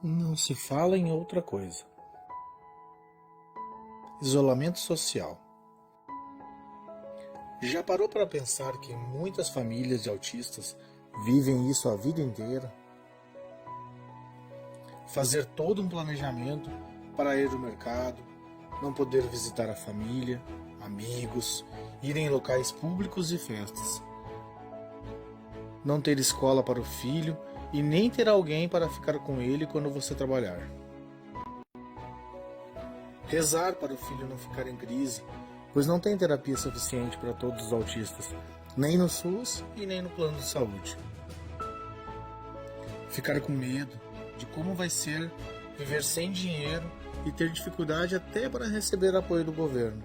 Não se fala em outra coisa. Isolamento social. Já parou para pensar que muitas famílias de autistas vivem isso a vida inteira? Fazer todo um planejamento para ir ao mercado, não poder visitar a família, amigos, ir em locais públicos e festas. Não ter escola para o filho e nem ter alguém para ficar com ele quando você trabalhar. Rezar para o filho não ficar em crise, pois não tem terapia suficiente para todos os autistas, nem no SUS e nem no plano de saúde. Ficar com medo de como vai ser viver sem dinheiro e ter dificuldade até para receber apoio do governo.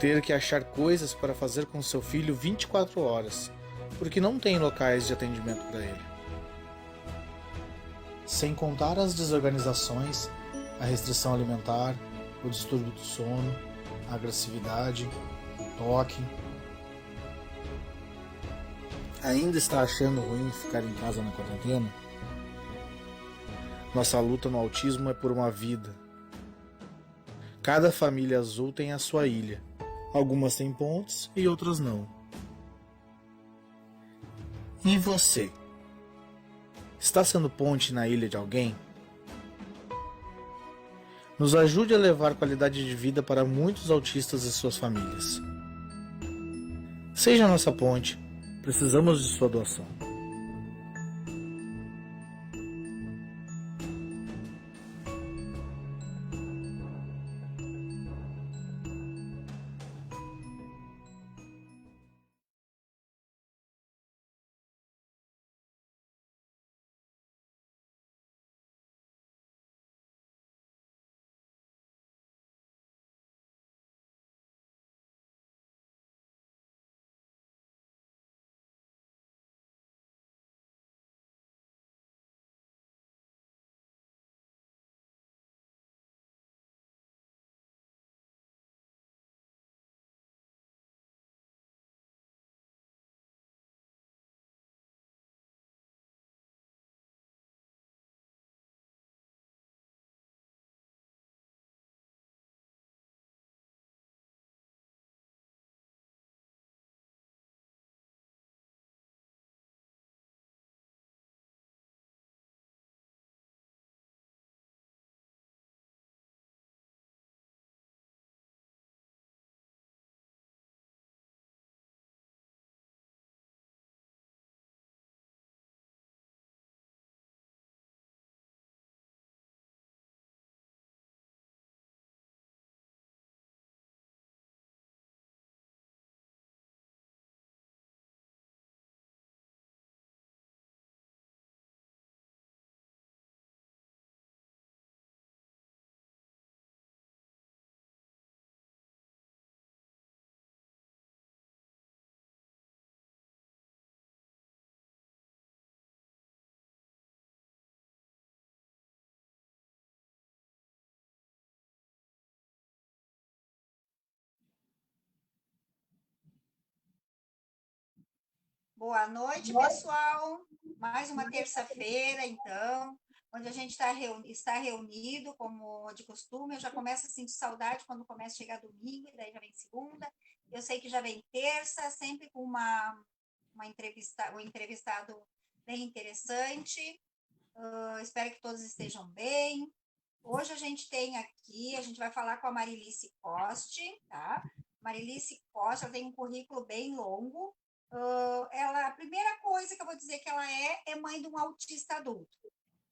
Ter que achar coisas para fazer com seu filho 24 horas, porque não tem locais de atendimento para ele. Sem contar as desorganizações, a restrição alimentar, o distúrbio do sono, a agressividade, o toque. Ainda está achando ruim ficar em casa na quarentena? Nossa luta no autismo é por uma vida. Cada família azul tem a sua ilha. Algumas têm pontes e outras não. E você? Está sendo ponte na ilha de alguém? Nos ajude a levar qualidade de vida para muitos autistas e suas famílias. Seja nossa ponte. Precisamos de sua doação. Boa noite, pessoal. Mais uma terça-feira, então, onde a gente está reunido, como de costume. Eu já começo a sentir saudade quando começa a chegar domingo, e daí já vem segunda. Eu sei que já vem terça, sempre com um entrevistado bem interessante. Espero que todos estejam bem. Hoje a gente vai falar com a Marilice Coste, tá? Marilice Coste, ela tem um currículo bem longo. A primeira coisa que eu vou dizer que ela é mãe de um autista adulto,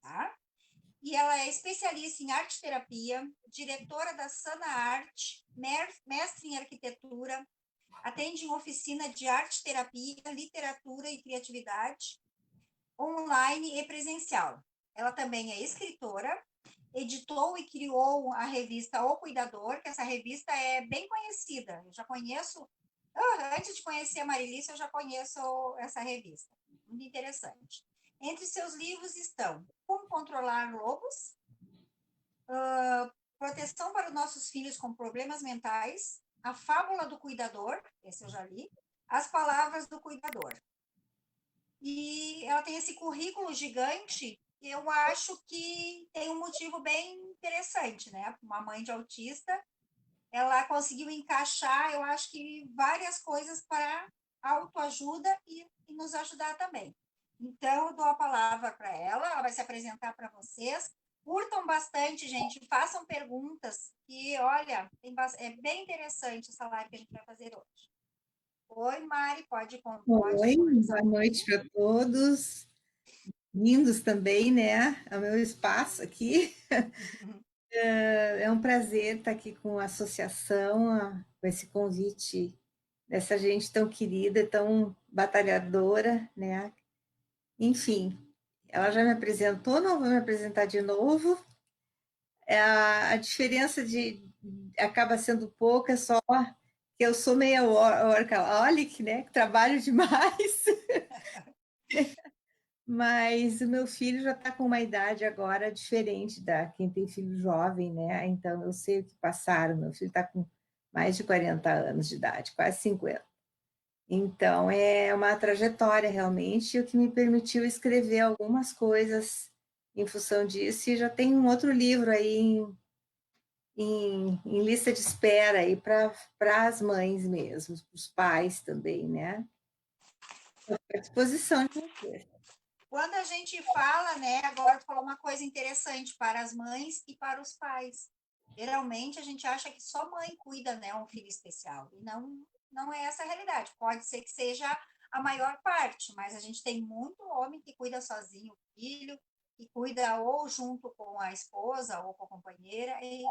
tá? E ela é especialista em arte terapia, diretora da Sana Arte, mestre em arquitetura, atende em oficina de arte terapia, literatura e criatividade, online e presencial. Ela também é escritora, editou e criou a revista O Cuidador, que essa revista é bem conhecida. Eu já conheço, antes de conhecer a Marilice, eu já conheço essa revista. Muito interessante. Entre seus livros estão Como Controlar Lobos, Proteção para os Nossos Filhos com Problemas Mentais, A Fábula do Cuidador, esse eu já li, As Palavras do Cuidador. E ela tem esse currículo gigante eu acho que tem um motivo bem interessante, né? Uma mãe de autista, ela conseguiu encaixar, eu acho que várias coisas para autoajuda e nos ajudar também. Então, eu dou a palavra para ela vai se apresentar para vocês. Curtam bastante, gente, façam perguntas, que, olha, é bem interessante essa live que a gente vai fazer hoje. Oi, Mari, pode Oi, conversar boa um noite pouquinho? para todos, lindos também, né, ao meu espaço aqui. É um prazer estar aqui com a associação, com esse convite dessa gente tão querida, tão batalhadora, né? Enfim, ela já me apresentou, não vou me apresentar de novo. A diferença acaba sendo pouca, só que eu sou meia workaholic, né? Que trabalho demais. Mas o meu filho já está com uma idade agora diferente da quem tem filho jovem, né? Então eu sei o que passaram. Meu filho está com mais de 40 anos de idade, quase 50. Então é uma trajetória realmente, o que me permitiu escrever algumas coisas em função disso. E já tem um outro livro aí em lista de espera aí para as mães mesmo, para os pais também, né? Estou à disposição de vocês. Quando a gente fala, né, agora tu falou uma coisa interessante para as mães e para os pais. Geralmente a gente acha que só mãe cuida, né, um filho especial, e não é essa a realidade. Pode ser que seja a maior parte, mas a gente tem muito homem que cuida sozinho o filho, que cuida ou junto com a esposa ou com a companheira e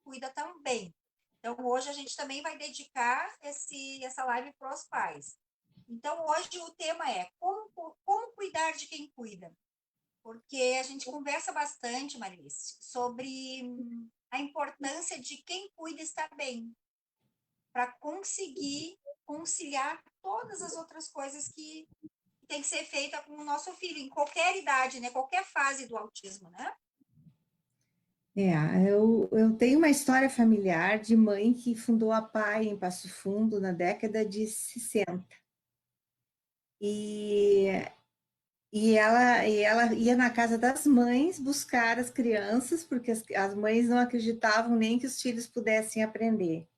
cuida também. Então hoje a gente também vai dedicar essa live para os pais. Então, hoje o tema é como cuidar de quem cuida. Porque a gente conversa bastante, Marice, sobre a importância de quem cuida estar bem, para conseguir conciliar todas as outras coisas que tem que ser feita com o nosso filho, em qualquer idade, né? Qualquer fase do autismo, né? Eu tenho uma história familiar de mãe que fundou a PAI em Passo Fundo na década de 60. E, ela ia na casa das mães buscar as crianças, porque as mães não acreditavam nem que os filhos pudessem aprender.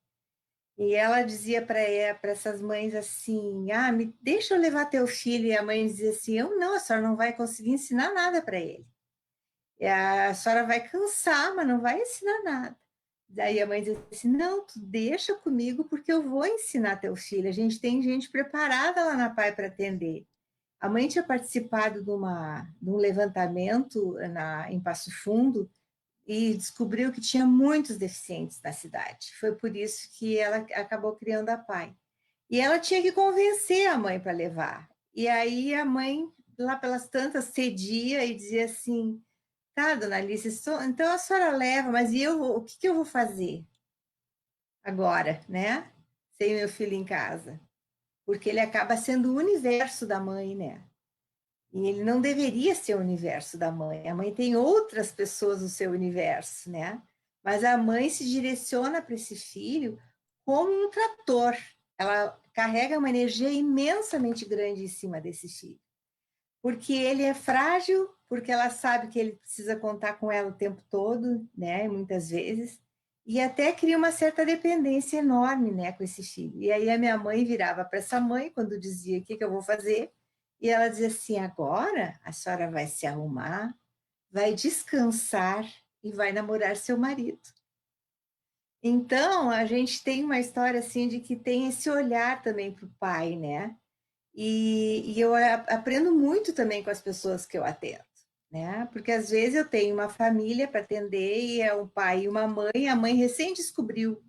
E ela dizia para essas mães assim: ah, deixa eu levar teu filho. E a mãe dizia assim: eu não, a senhora não vai conseguir ensinar nada para ele. E a senhora vai cansar, mas não vai ensinar nada. Daí a mãe disse assim, não, tu deixa comigo porque eu vou ensinar teu filho. A gente tem gente preparada lá na PAI para atender. A mãe tinha participado de um levantamento em Passo Fundo e descobriu que tinha muitos deficientes na cidade. Foi por isso que ela acabou criando a PAI. E ela tinha que convencer a mãe para levar. E aí a mãe, lá pelas tantas, cedia e dizia assim, tá, dona Alice, então a senhora leva, mas o que eu vou fazer agora, né? Sem meu filho em casa? Porque ele acaba sendo o universo da mãe, né? E ele não deveria ser o universo da mãe. A mãe tem outras pessoas no seu universo, né? Mas a mãe se direciona para esse filho como um trator. Ela carrega uma energia imensamente grande em cima desse filho. Porque ele é frágil, porque ela sabe que ele precisa contar com ela o tempo todo, né? Muitas vezes. E até cria uma certa dependência enorme, né, com esse filho. E aí a minha mãe virava para essa mãe quando dizia o que eu vou fazer, e ela dizia assim: agora a senhora vai se arrumar, vai descansar e vai namorar seu marido. Então a gente tem uma história assim de que tem esse olhar também para o pai, né? E eu aprendo muito também com as pessoas que eu atendo, né? Porque às vezes eu tenho uma família para atender e é um pai e uma mãe, a mãe recém descobriu,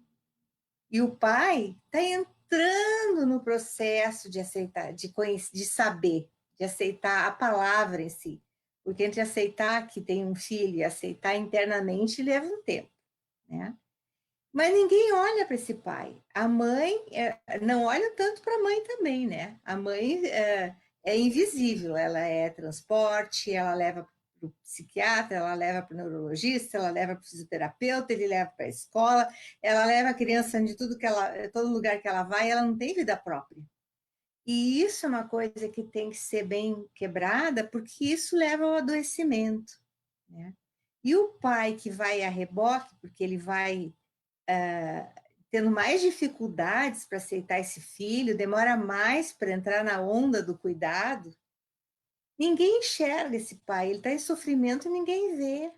e o pai está entrando no processo de aceitar, de conhecer, de saber, de aceitar a palavra em si. Porque entre aceitar que tem um filho e aceitar internamente leva um tempo, né? Mas ninguém olha para esse pai. A mãe não olha tanto para a mãe também, né? A mãe é invisível, ela é transporte, ela leva para o psiquiatra, ela leva para o neurologista, ela leva para o fisioterapeuta, ele leva para a escola, ela leva a criança de todo lugar que ela vai, ela não tem vida própria. E isso é uma coisa que tem que ser bem quebrada, porque isso leva ao adoecimento, né? E o pai que vai a reboque, porque ele vai tendo mais dificuldades para aceitar esse filho, demora mais para entrar na onda do cuidado, ninguém enxerga esse pai, ele está em sofrimento e ninguém vê.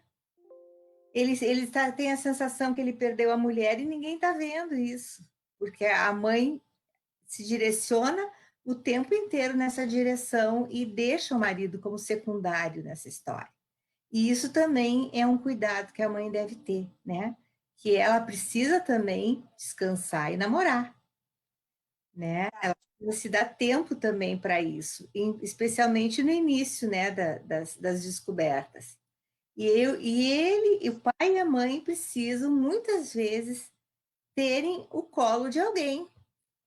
Tem a sensação que ele perdeu a mulher e ninguém está vendo isso, porque a mãe se direciona o tempo inteiro nessa direção e deixa o marido como secundário nessa história. E isso também é um cuidado que a mãe deve ter, né? Que ela precisa também descansar e namorar, né? Ela precisa se dar tempo também para isso, especialmente no início, né, das descobertas. O pai e a mãe precisam, muitas vezes, terem o colo de alguém,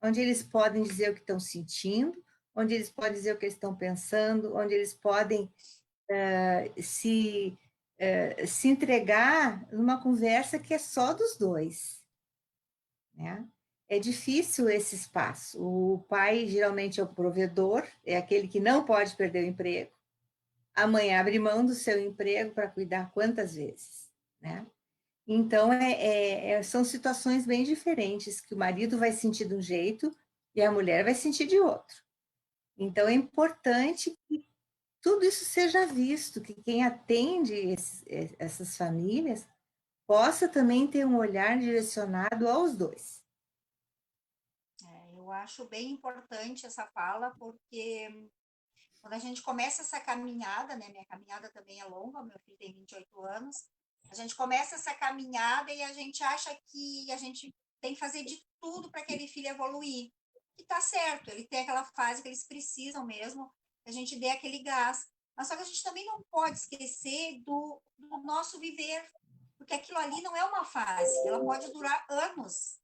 onde eles podem dizer o que estão sentindo, onde eles podem dizer o que eles estão pensando, onde eles podem se entregar numa conversa que é só dos dois, né? É difícil esse espaço. O pai geralmente é o provedor, é aquele que não pode perder o emprego. A mãe abre mão do seu emprego para cuidar quantas vezes, né? Então, são situações bem diferentes, que o marido vai sentir de um jeito e a mulher vai sentir de outro. Então, é importante que tudo isso seja visto, que quem atende essas famílias possa também ter um olhar direcionado aos dois. Eu acho bem importante essa fala, porque quando a gente começa essa caminhada, né, minha caminhada também é longa, meu filho tem 28 anos, a gente começa essa caminhada e a gente acha que a gente tem que fazer de tudo para aquele filho evoluir. E tá certo, ele tem aquela fase que eles precisam mesmo, que a gente dê aquele gás. Mas só que a gente também não pode esquecer do nosso viver, porque aquilo ali não é uma fase, ela pode durar anos.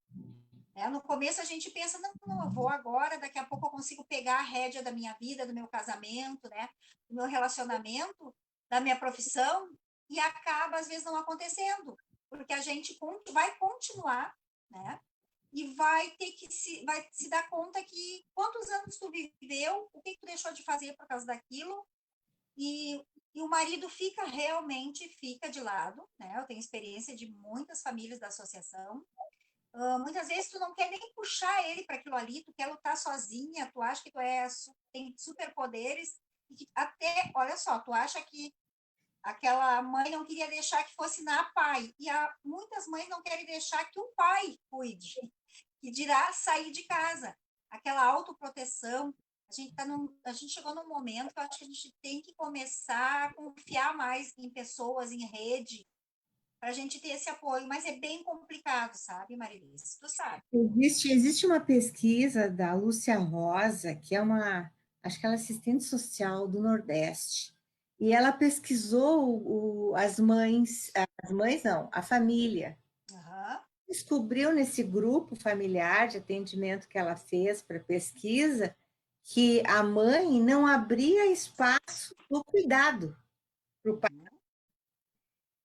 No começo a gente pensa, não, eu vou agora, daqui a pouco eu consigo pegar a rédea da minha vida, do meu casamento, né, do meu relacionamento, da minha profissão, e acaba às vezes não acontecendo, porque a gente vai continuar, né, e vai ter que vai se dar conta que quantos anos tu viveu, o que tu deixou de fazer por causa daquilo, e o marido fica de lado, né, eu tenho experiência de muitas famílias da associação. Muitas vezes tu não quer nem puxar ele para aquilo ali, tu quer lutar sozinha, tu acha que tem superpoderes, e que até, olha só, tu acha que aquela mãe não queria deixar que fosse na pai, e muitas mães não querem deixar que o pai cuide, que dirá sair de casa. Aquela autoproteção, a gente chegou num momento que eu acho que a gente tem que começar a confiar mais em pessoas, em rede, para a gente ter esse apoio, mas é bem complicado, sabe, Marilis? Tu sabe. Existe uma pesquisa da Lúcia Rosa, que é acho que ela é assistente social do Nordeste, e ela pesquisou as mães não, a família. Uhum. Descobriu nesse grupo familiar de atendimento que ela fez para pesquisa que a mãe não abria espaço no cuidado para o pai.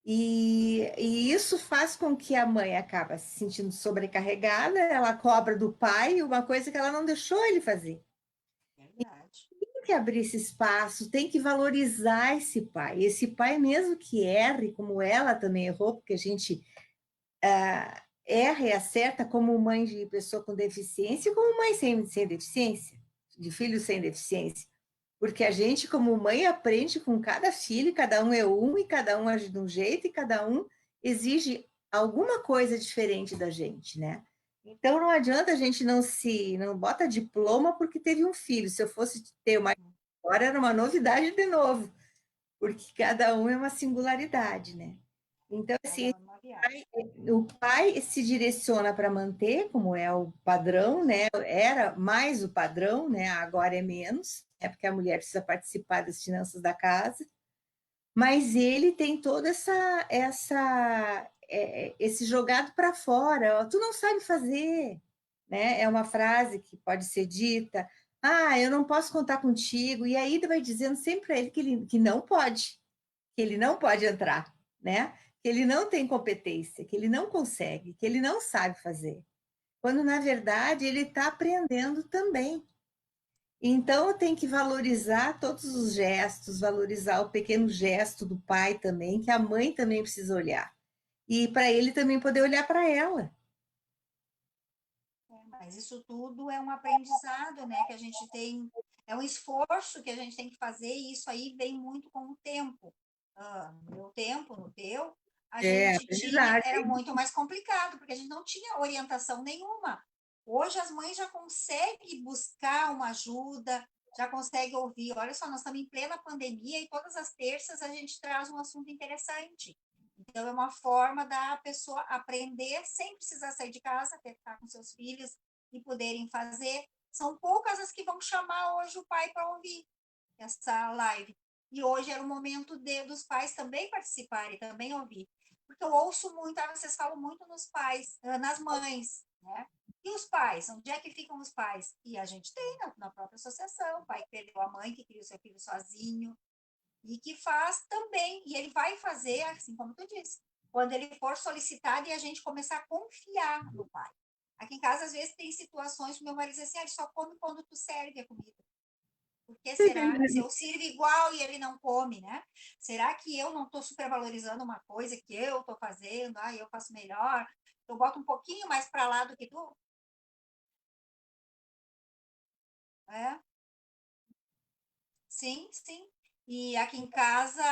E isso faz com que a mãe acabe se sentindo sobrecarregada, ela cobra do pai uma coisa que ela não deixou ele fazer. Verdade. Tem que abrir esse espaço, tem que valorizar esse pai. Esse pai, mesmo que erre, como ela também errou, porque a gente erra e acerta como mãe de pessoa com deficiência e como mãe sem deficiência, de filho sem deficiência. Porque a gente, como mãe, aprende com cada filho, cada um é um, e cada um age de um jeito, e cada um exige alguma coisa diferente da gente, né? Então, não adianta a gente não bota diploma porque teve um filho. Se eu fosse ter uma agora, era uma novidade de novo, porque cada um é uma singularidade, né? Então, assim, o pai se direciona para manter, como é o padrão, né? Era mais o padrão, né? Agora é menos, porque a mulher precisa participar das finanças da casa, mas ele tem todo esse jogado para fora. Tu não sabe fazer, né? É uma frase que pode ser dita. Eu não posso contar contigo. E aí vai dizendo sempre para ele que não pode, que ele não pode entrar, né? Que ele não tem competência, que ele não consegue, que ele não sabe fazer. Quando, na verdade, ele está aprendendo também. Então, tem que valorizar todos os gestos, valorizar o pequeno gesto do pai também, que a mãe também precisa olhar. E para ele também poder olhar para ela. Mas isso tudo é um aprendizado, né? Que a gente tem, é um esforço que a gente tem que fazer, e isso aí vem muito com o tempo. No meu tempo, no teu, a É, gente tinha, era aprendizagem. muito mais complicado, porque a gente não tinha orientação nenhuma. Hoje as mães já conseguem buscar uma ajuda, já conseguem ouvir. Olha só, nós estamos em plena pandemia e todas as terças a gente traz um assunto interessante. Então, é uma forma da pessoa aprender sem precisar sair de casa, ter que estar com seus filhos e poderem fazer. São poucas as que vão chamar hoje o pai para ouvir essa live. E hoje era o momento dos pais também participarem, também ouvir. Porque eu ouço muito, vocês falam muito nos pais, nas mães, né? E os pais? Onde é que ficam os pais? E a gente tem na própria associação, o pai que perdeu a mãe, que cria o seu filho sozinho, e que faz também, e ele vai fazer, assim como tu disse, quando ele for solicitado e a gente começar a confiar no pai. Aqui em casa, às vezes, tem situações que o meu marido diz assim, ele só come quando tu serve a comida. Por que será? Se eu sirvo igual e ele não come, né? Será que eu não estou supervalorizando uma coisa que eu estou fazendo? Eu faço melhor, eu boto um pouquinho mais para lá do que tu? É? Sim, sim. E aqui em casa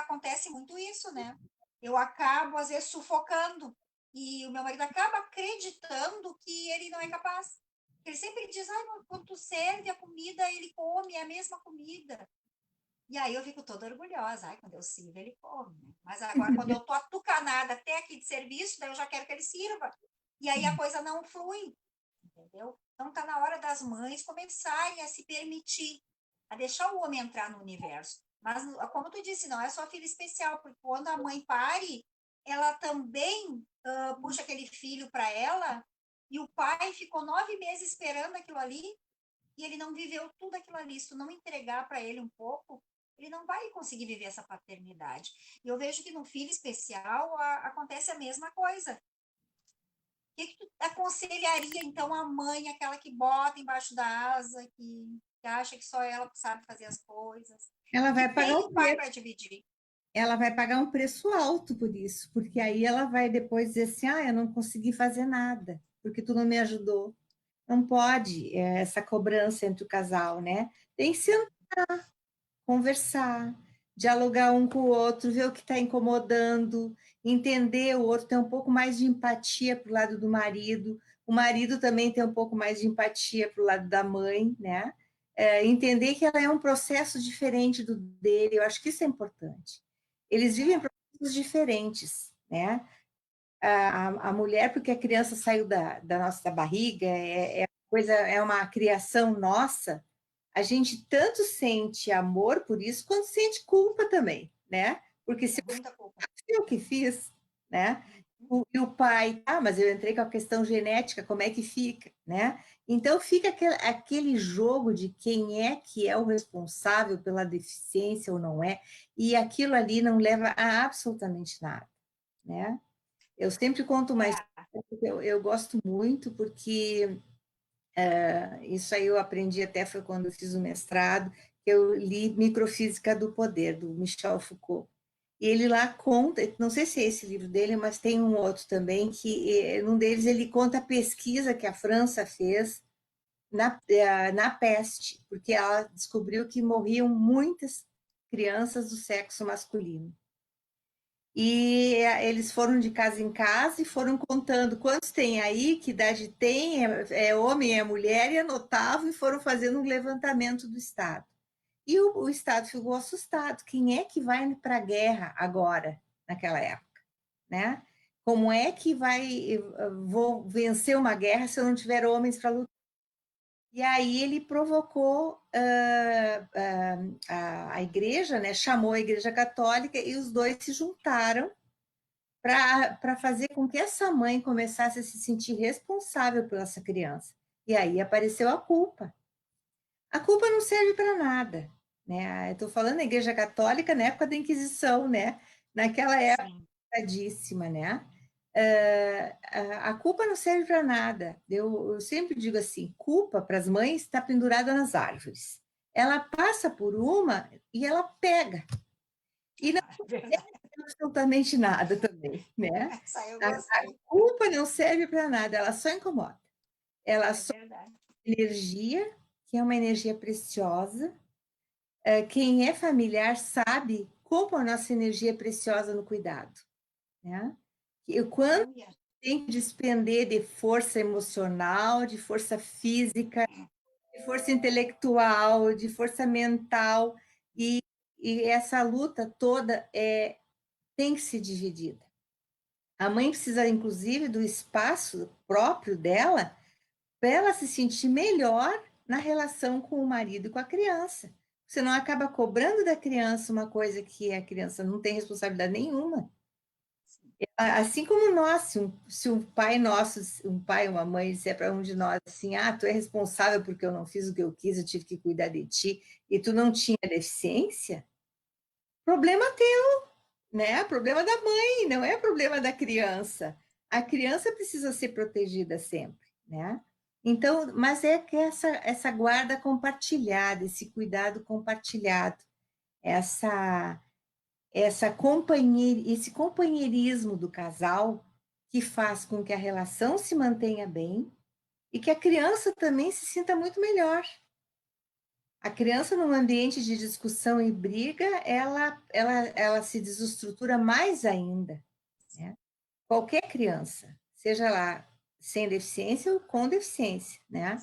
acontece muito isso, né? Eu acabo, às vezes, sufocando. E o meu marido acaba acreditando que ele não é capaz. Ele sempre diz, quando tu serve a comida, ele come, é a mesma comida. E aí eu fico toda orgulhosa. Quando eu sirvo, ele come, né? Mas agora, quando eu tô atucanada até aqui de serviço, daí eu já quero que ele sirva. E aí a coisa não flui, entendeu? Então tá na hora das mães começarem a se permitir, a deixar o homem entrar no universo. Mas, como tu disse, não é só filho especial, porque quando a mãe pare, ela também puxa aquele filho para ela, e o pai ficou 9 meses esperando aquilo ali, e ele não viveu tudo aquilo ali. Se tu não entregar para ele um pouco, ele não vai conseguir viver essa paternidade. E eu vejo que no filho especial acontece a mesma coisa. O que tu aconselharia, então, a mãe, aquela que bota embaixo da asa, que acha que só ela sabe fazer as coisas, Ela e que vai pagar tem um um pai preço. para dividir? Ela vai pagar um preço alto por isso, porque aí ela vai depois dizer assim, eu não consegui fazer nada, porque tu não me ajudou. Não pode essa cobrança entre o casal, né? Tem que ser conversar, dialogar um com o outro, ver o que está incomodando, entender o outro, ter um pouco mais de empatia para o lado do marido, o marido também tem um pouco mais de empatia para o lado da mãe, né? Entender que ela é um processo diferente do dele, eu acho que isso é importante. Eles vivem processos diferentes, né? A mulher, porque a criança saiu da nossa barriga, é uma criação nossa, a gente tanto sente amor por isso, quanto sente culpa também, né? Porque se Muita culpa. eu que fiz, né? E o pai, mas eu entrei com a questão genética, como é que fica, né? Então fica aquele jogo de quem é que é o responsável pela deficiência ou não é, e aquilo ali não leva a absolutamente nada, né? Eu sempre conto uma história que eu gosto muito, porque isso aí eu aprendi até foi quando eu fiz o mestrado, que eu li Microfísica do Poder, do Michel Foucault. E ele lá conta, não sei se é esse livro dele, mas tem um outro também, que num deles ele conta a pesquisa que a França fez na peste, porque ela descobriu que morriam muitas crianças do sexo masculino. E eles foram de casa em casa e foram contando quantos tem aí, que idade tem, é homem, é mulher, e anotavam e foram fazendo um levantamento do Estado. E o Estado ficou assustado. Quem é que vai para a guerra agora, naquela época? Né? Como é que vou vencer uma guerra se eu não tiver homens para lutar? E aí ele provocou a igreja, né? Chamou a igreja católica e os dois se juntaram para fazer com que essa mãe começasse a se sentir responsável por essa criança. E aí apareceu a culpa. A culpa não serve para nada, né? Eu estou falando da Igreja Católica na época da Inquisição, né? Naquela época, Sim. pesadíssima, né? a culpa não serve para nada. Eu sempre digo assim, culpa para as mães está pendurada nas árvores. Ela passa por uma e ela pega. E não Verdade. serve absolutamente nada também, né? Essa eu A gostei. culpa não serve para nada, ela só incomoda. Ela É só verdade. energia, que é uma energia preciosa. Quem é familiar sabe como a nossa energia é preciosa no cuidado, né? E o quanto Olha, tem que despender de força emocional, de força física, de força intelectual, de força mental, e, e essa luta toda tem que ser dividida. A mãe precisa, inclusive, do espaço próprio dela para ela se sentir melhor na relação com o marido e com a criança. Você não acaba cobrando da criança uma coisa que a criança não tem responsabilidade nenhuma. Assim como nós, se um pai nosso, um pai, uma mãe disser para um de nós assim, tu é responsável porque eu não fiz o que eu quis, eu tive que cuidar de ti, e tu não tinha deficiência, problema teu, né? Problema da mãe, não é problema da criança. A criança precisa ser protegida sempre, né? Então, mas é que essa guarda compartilhada, esse cuidado compartilhado, essa esse companheirismo do casal que faz com que a relação se mantenha bem e que a criança também se sinta muito melhor. A criança, num ambiente de discussão e briga, ela se desestrutura mais ainda, né? Qualquer criança, seja lá sem deficiência ou com deficiência, né?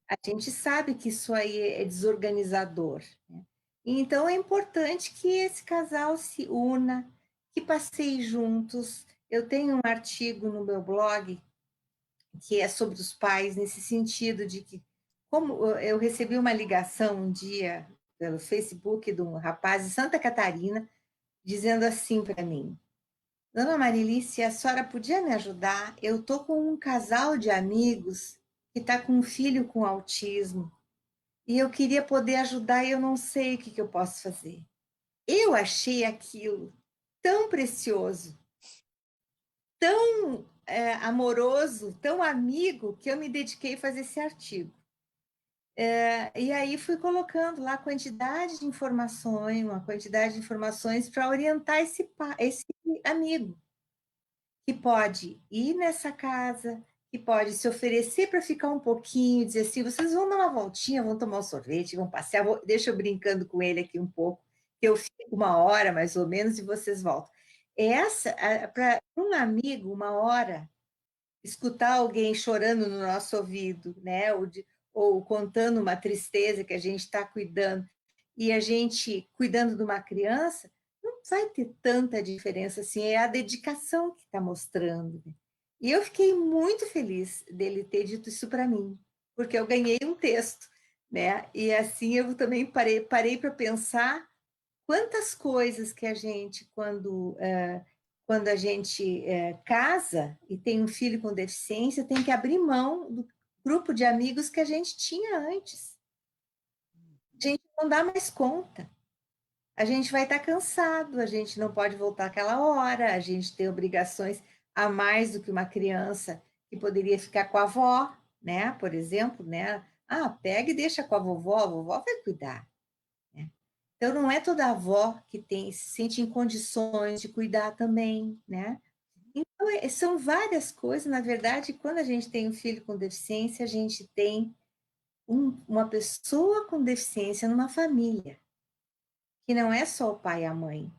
A gente sabe que isso aí é desorganizador, né? Então, é importante que esse casal se una, que passeie juntos. Eu tenho um artigo no meu blog que é sobre os pais, nesse sentido de que, como eu recebi uma ligação um dia pelo Facebook de um rapaz de Santa Catarina, dizendo assim para mim: Dona Marilice, a senhora podia me ajudar? Eu estou com um casal de amigos que está com um filho com autismo e eu queria poder ajudar e eu não sei o que eu posso fazer. Eu achei aquilo tão precioso, tão amoroso, tão amigo, que eu me dediquei a fazer esse artigo. E aí fui colocando lá a quantidade de informações, uma quantidade de informações para orientar esse amigo, que pode ir nessa casa, que pode se oferecer para ficar um pouquinho, dizer assim, vocês vão dar uma voltinha, vão tomar um sorvete, vão passear, deixa eu brincando com ele aqui um pouco, que eu fico uma hora mais ou menos e vocês voltam. Para um amigo, uma hora, escutar alguém chorando no nosso ouvido, né? Ou contando uma tristeza que a gente está cuidando, e a gente cuidando de uma criança, não vai ter tanta diferença assim, é a dedicação que está mostrando. Né? E eu fiquei muito feliz dele ter dito isso para mim, porque eu ganhei um texto, né? E assim eu também parei para pensar quantas coisas que a gente, quando a gente casa e tem um filho com deficiência, tem que abrir mão do grupo de amigos que a gente tinha antes. A gente não dá mais conta. A gente vai estar cansado, a gente não pode voltar àquela hora, a gente tem obrigações a mais do que uma criança que poderia ficar com a avó, né? Por exemplo, né? Pega e deixa com a vovó vai cuidar. Né? Então, não é toda avó que se sente em condições de cuidar também, né? Então, são várias coisas. Na verdade, quando a gente tem um filho com deficiência, a gente tem uma pessoa com deficiência numa família, que não é só o pai e a mãe.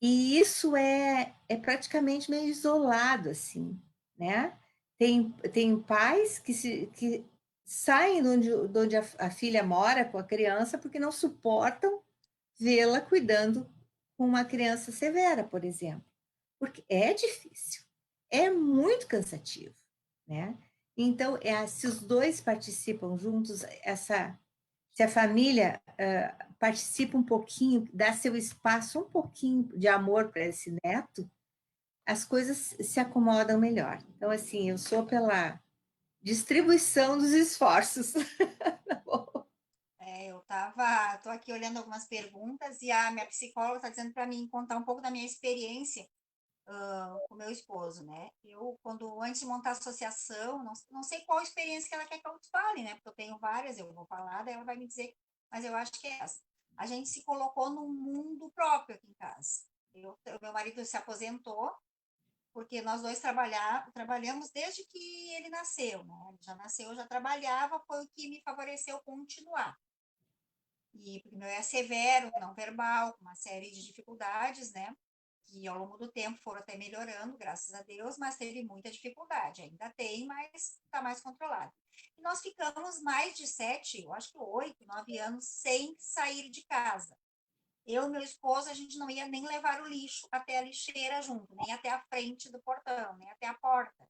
E isso é praticamente meio isolado, assim, né? Tem pais que saem de onde a filha mora com a criança porque não suportam vê-la cuidando com uma criança severa, por exemplo, porque é difícil, é muito cansativo, né? Então, se os dois participam juntos, se a família participa um pouquinho, dá seu espaço, um pouquinho de amor para esse neto, as coisas se acomodam melhor. Então, assim, eu sou pela distribuição dos esforços. eu tô aqui olhando algumas perguntas e a minha psicóloga está dizendo para mim contar um pouco da minha experiência com o meu esposo, né? Antes de montar a associação, não sei qual experiência que ela quer que eu fale, né? Porque eu tenho várias, eu vou falar, daí ela vai me dizer, mas eu acho que é essa. A gente se colocou num mundo próprio aqui em casa. Meu marido se aposentou, porque nós dois trabalhamos desde que ele nasceu, né? Ele já nasceu, já trabalhava, foi o que me favoreceu continuar. E porque meu é severo, não verbal, com uma série de dificuldades, né? Que ao longo do tempo foram até melhorando, graças a Deus, mas teve muita dificuldade. Ainda tem, mas está mais controlado. E nós ficamos mais de 7, eu acho que 8, 9 anos sem sair de casa. Eu e meu esposo, a gente não ia nem levar o lixo até a lixeira junto, nem até a frente do portão, nem até a porta,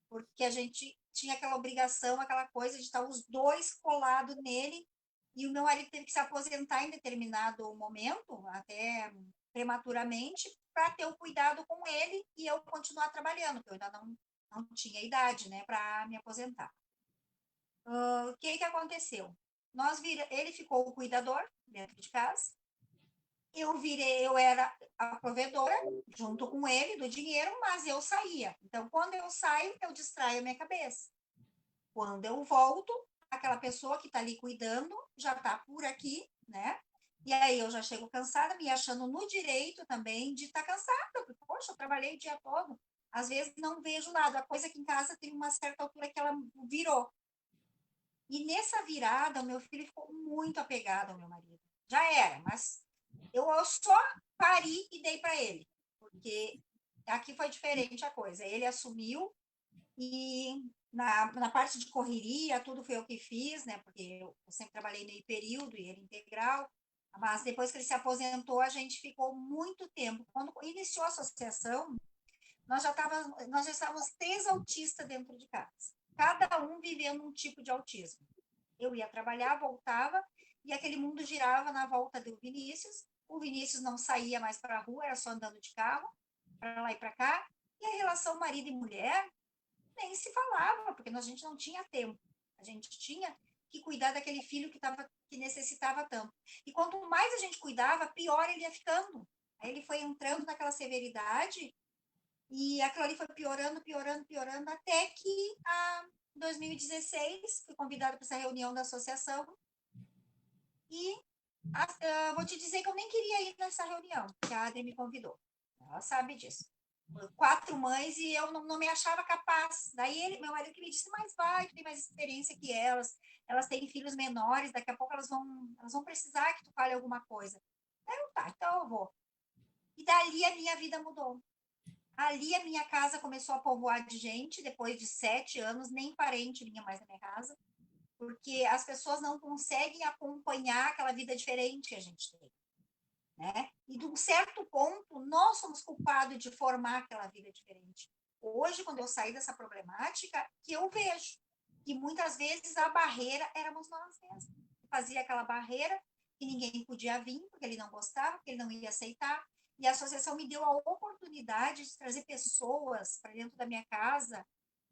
porque a gente tinha aquela obrigação, aquela coisa de estar os dois colados nele, e o meu marido teve que se aposentar em determinado momento, até prematuramente, para ter o cuidado com ele e eu continuar trabalhando, porque eu ainda não tinha idade, né, para me aposentar. O que aconteceu? Ele ficou o cuidador dentro de casa, eu era a provedora, junto com ele, do dinheiro, mas eu saía. Então, quando eu saio, eu distraio a minha cabeça. Quando eu volto, aquela pessoa que está ali cuidando já está por aqui, né? E aí eu já chego cansada, me achando no direito também de estar cansada, porque, poxa, eu trabalhei o dia todo. Às vezes não vejo nada. A coisa aqui em casa tem uma certa altura que ela virou. E nessa virada, o meu filho ficou muito apegado ao meu marido. Já era, mas eu só pari e dei para ele, porque aqui foi diferente a coisa. Ele assumiu e na parte de correria, tudo foi eu que fiz, né? Porque eu sempre trabalhei meio período e ele integral. Mas depois que ele se aposentou, a gente ficou muito tempo. Quando iniciou a associação, nós já estávamos 3 autistas dentro de casa, cada um vivendo um tipo de autismo. Eu ia trabalhar, voltava, e aquele mundo girava na volta do Vinícius. O Vinícius não saía mais para a rua, era só andando de carro, para lá e para cá. E a relação marido e mulher nem se falava, porque a gente não tinha tempo. A gente tinha que cuidar daquele filho que necessitava tanto. E quanto mais a gente cuidava, pior ele ia ficando. Aí ele foi entrando naquela severidade e aquilo ali foi piorando, piorando, piorando, até que em 2016 fui convidada para essa reunião da associação e vou te dizer que eu nem queria ir nessa reunião, que a Adri me convidou. Ela sabe disso. 4 mães e eu não me achava capaz. Daí meu marido que me disse, mas vai, tu tem mais experiência que elas têm filhos menores, daqui a pouco elas vão precisar que tu fale alguma coisa. Tá, então eu vou. E dali a minha vida mudou. Ali a minha casa começou a povoar de gente, depois de 7 anos, nem parente vinha mais na minha casa, porque as pessoas não conseguem acompanhar aquela vida diferente que a gente tem. Né? E de um certo ponto, nós somos culpados de formar aquela vida diferente. Hoje, quando eu saí dessa problemática, que eu vejo que muitas vezes a barreira éramos nós mesmos. Fazia aquela barreira que ninguém podia vir, porque ele não gostava, porque ele não ia aceitar. E a associação me deu a oportunidade de trazer pessoas para dentro da minha casa,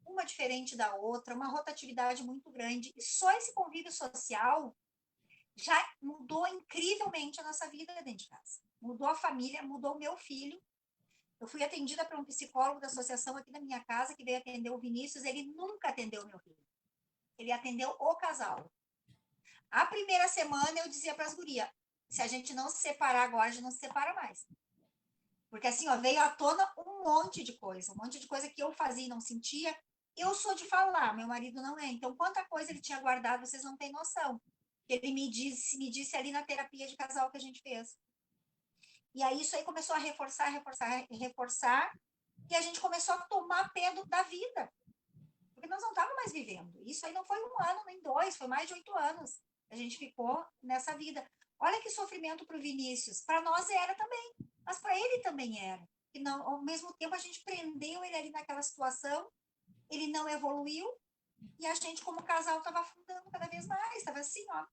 uma diferente da outra, uma rotatividade muito grande. E só esse convívio social já mudou incrivelmente a nossa vida dentro de casa. Mudou a família, mudou o meu filho. Eu fui atendida por um psicólogo da associação aqui da minha casa, que veio atender o Vinícius, ele nunca atendeu o meu filho. Ele atendeu o casal. A primeira semana eu dizia para as gurias, se a gente não se separar agora, a gente não se separa mais. Porque assim, ó, veio à tona um monte de coisa que eu fazia e não sentia. Eu sou de falar, meu marido não é. Então, quanta coisa ele tinha guardado, vocês não têm noção. Ele me disse ali na terapia de casal que a gente fez. E aí isso aí começou a reforçar, e a gente começou a tomar pé da vida. Porque nós não estávamos mais vivendo. Isso aí não foi 1 ano, nem 2, foi mais de 8 anos. A gente ficou nessa vida. Olha que sofrimento para o Vinícius. Para nós era também, mas para ele também era. E não, ao mesmo tempo a gente prendeu ele ali naquela situação, ele não evoluiu, e a gente como casal estava afundando cada vez mais, estava assim, ó.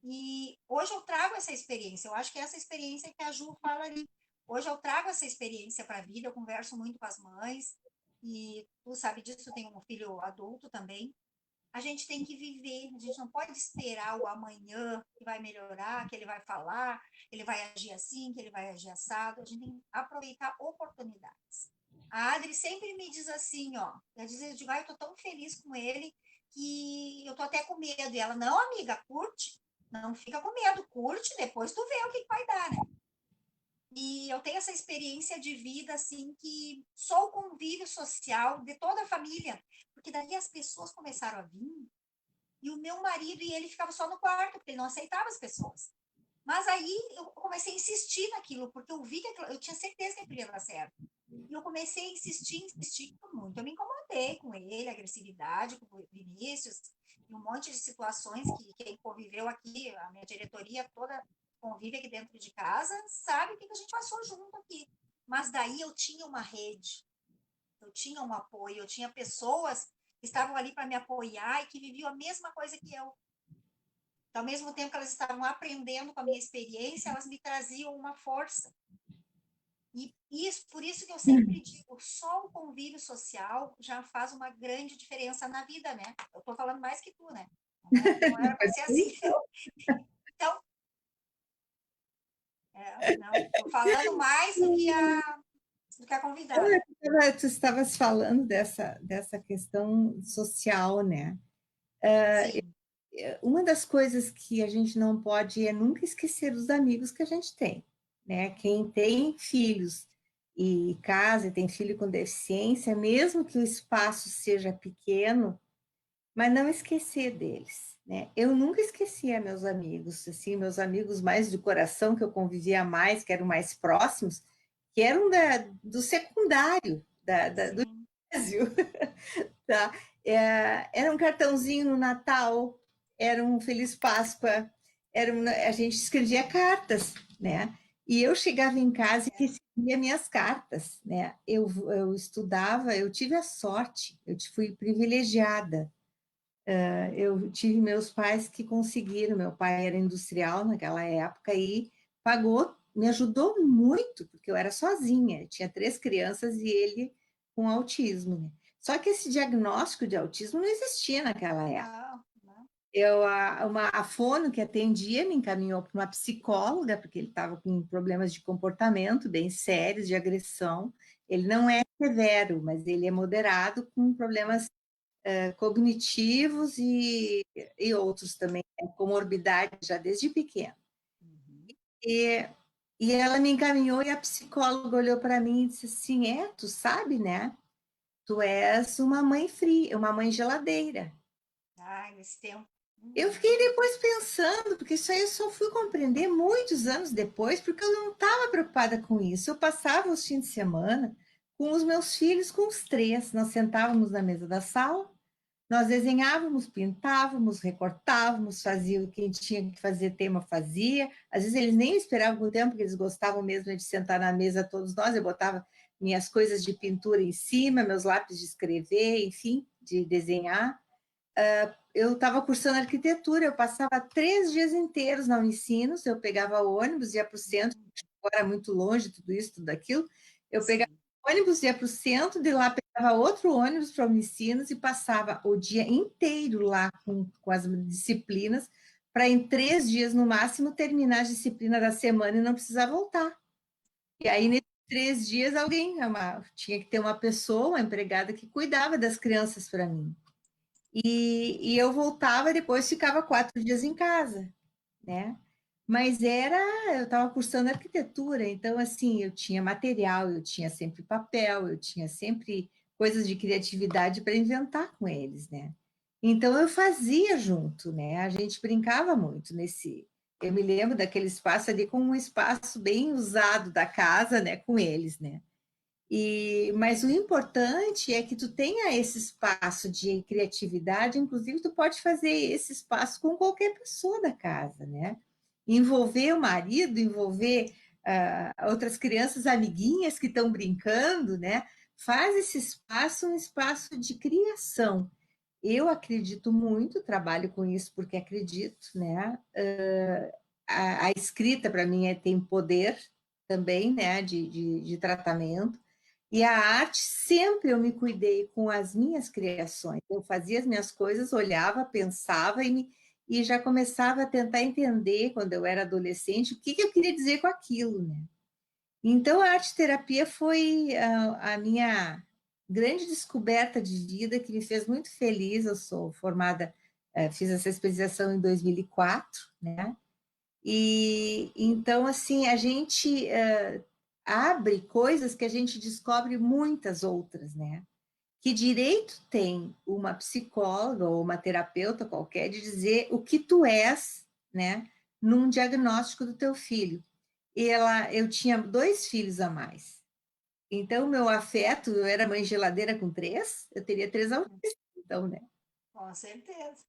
E hoje eu trago essa experiência, eu acho que é essa experiência que a Ju fala ali. Hoje eu trago essa experiência para a vida, eu converso muito com as mães, e tu sabe disso, eu tenho um filho adulto também, a gente tem que viver, a gente não pode esperar o amanhã que vai melhorar, que ele vai falar, ele vai agir assim, que ele vai agir assado, a gente tem que aproveitar oportunidades. A Adri sempre me diz assim, ó, eu digo, eu tô tão feliz com ele que eu tô até com medo. E ela, não, amiga, curte, não fica com medo, curte, depois tu vê o que vai dar, né? E eu tenho essa experiência de vida, assim, que só o convívio social de toda a família, porque daí as pessoas começaram a vir, e o meu marido e ele ficavam só no quarto, porque ele não aceitava as pessoas. Mas aí eu comecei a insistir naquilo, porque eu vi que eu tinha certeza que aquilo ia dar certo. E eu comecei a insistir muito. Eu me incomodei com ele, agressividade, com o Vinícius, e um monte de situações que quem conviveu aqui, a minha diretoria toda convive aqui dentro de casa, sabe o que a gente passou junto aqui. Mas daí eu tinha uma rede, eu tinha um apoio, eu tinha pessoas que estavam ali para me apoiar e que viviam a mesma coisa que eu. Então, ao mesmo tempo que elas estavam aprendendo com a minha experiência, elas me traziam uma força. E isso, por isso que eu sempre digo, só o convívio social já faz uma grande diferença na vida, né? Eu estou falando mais que tu, né? Não era para ser assim. Então, não, estou falando mais do que a convidada. Tu estavas falando dessa questão social, né? Sim. Uma das coisas que a gente não pode é nunca esquecer os amigos que a gente tem, né? Quem tem filhos e casa e tem filho com deficiência, mesmo que o espaço seja pequeno, mas não esquecer deles, né? Eu nunca esquecia meus amigos, assim, meus amigos mais do coração, que eu convivia mais, que eram mais próximos, que eram do secundário, do Sim. ginásio, tá? Era um cartãozinho no Natal, era um Feliz Páscoa, a gente escrevia cartas, né? E eu chegava em casa e recebia minhas cartas, né? Eu estudava, eu tive a sorte, eu fui privilegiada. Eu tive meus pais que conseguiram, meu pai era industrial naquela época e pagou, me ajudou muito, porque eu era sozinha, eu tinha 3 crianças e ele com autismo, né? Só que esse diagnóstico de autismo não existia naquela época. Não, não. A fono que atendia me encaminhou para uma psicóloga, porque ele estava com problemas de comportamento bem sérios, de agressão. Ele não é severo, mas ele é moderado, com problemas cognitivos e outros também, né? Comorbidade já desde pequeno. Uhum. E, e ela me encaminhou e a psicóloga olhou para mim e disse assim, tu sabe, né? Tu és uma mãe fria, uma mãe geladeira. Ai, nesse tempo. Eu fiquei depois pensando, porque isso aí eu só fui compreender muitos anos depois, porque eu não estava preocupada com isso. Eu passava os fins de semana com os meus filhos, com os 3. Nós sentávamos na mesa da sala, nós desenhávamos, pintávamos, recortávamos, fazia o que a gente tinha que fazer, tema fazia. Às vezes eles nem esperavam o tempo, porque eles gostavam mesmo de sentar na mesa todos nós. Eu botava minhas coisas de pintura em cima, meus lápis de escrever, enfim, de desenhar. Eu estava cursando arquitetura, eu passava 3 dias inteiros na Unicinos, eu pegava ônibus, ia para o centro, agora é muito longe tudo isso, tudo aquilo, eu pegava Sim. ônibus, ia para o centro, de lá pegava outro ônibus para Unicinos e passava o dia inteiro lá com as disciplinas, para em 3 dias no máximo terminar a disciplina da semana e não precisar voltar. E aí, nesses 3 dias, tinha que ter uma pessoa, uma empregada que cuidava das crianças para mim. E eu voltava e depois ficava 4 dias em casa, né? Mas eu estava cursando arquitetura, então, assim, eu tinha material, eu tinha sempre papel, eu tinha sempre coisas de criatividade para inventar com eles, né? Então, eu fazia junto, né? A gente brincava muito nesse... Eu me lembro daquele espaço ali como um espaço bem usado da casa, né? Com eles, né? Mas o importante é que tu tenha esse espaço de criatividade, inclusive tu pode fazer esse espaço com qualquer pessoa da casa, né? Envolver o marido, envolver outras crianças amiguinhas que estão brincando, né? Faz esse espaço um espaço de criação. Eu acredito muito, trabalho com isso porque acredito, né? A escrita, para mim, tem poder também, né? De tratamento. E a arte, sempre eu me cuidei com as minhas criações. Eu fazia as minhas coisas, olhava, pensava e já começava a tentar entender, quando eu era adolescente, o que eu queria dizer com aquilo, né? Então, a arte-terapia foi a minha grande descoberta de vida, que me fez muito feliz. Eu sou formada, fiz essa especialização em 2004, né? E então, assim, a gente abre coisas que a gente descobre muitas outras, né? Que direito tem uma psicóloga ou uma terapeuta qualquer de dizer o que tu és, né? Num diagnóstico do teu filho. Eu tinha 2 filhos a mais. Então, meu afeto, eu era mãe geladeira com 3, eu teria 3 autistas, então, né? Com certeza.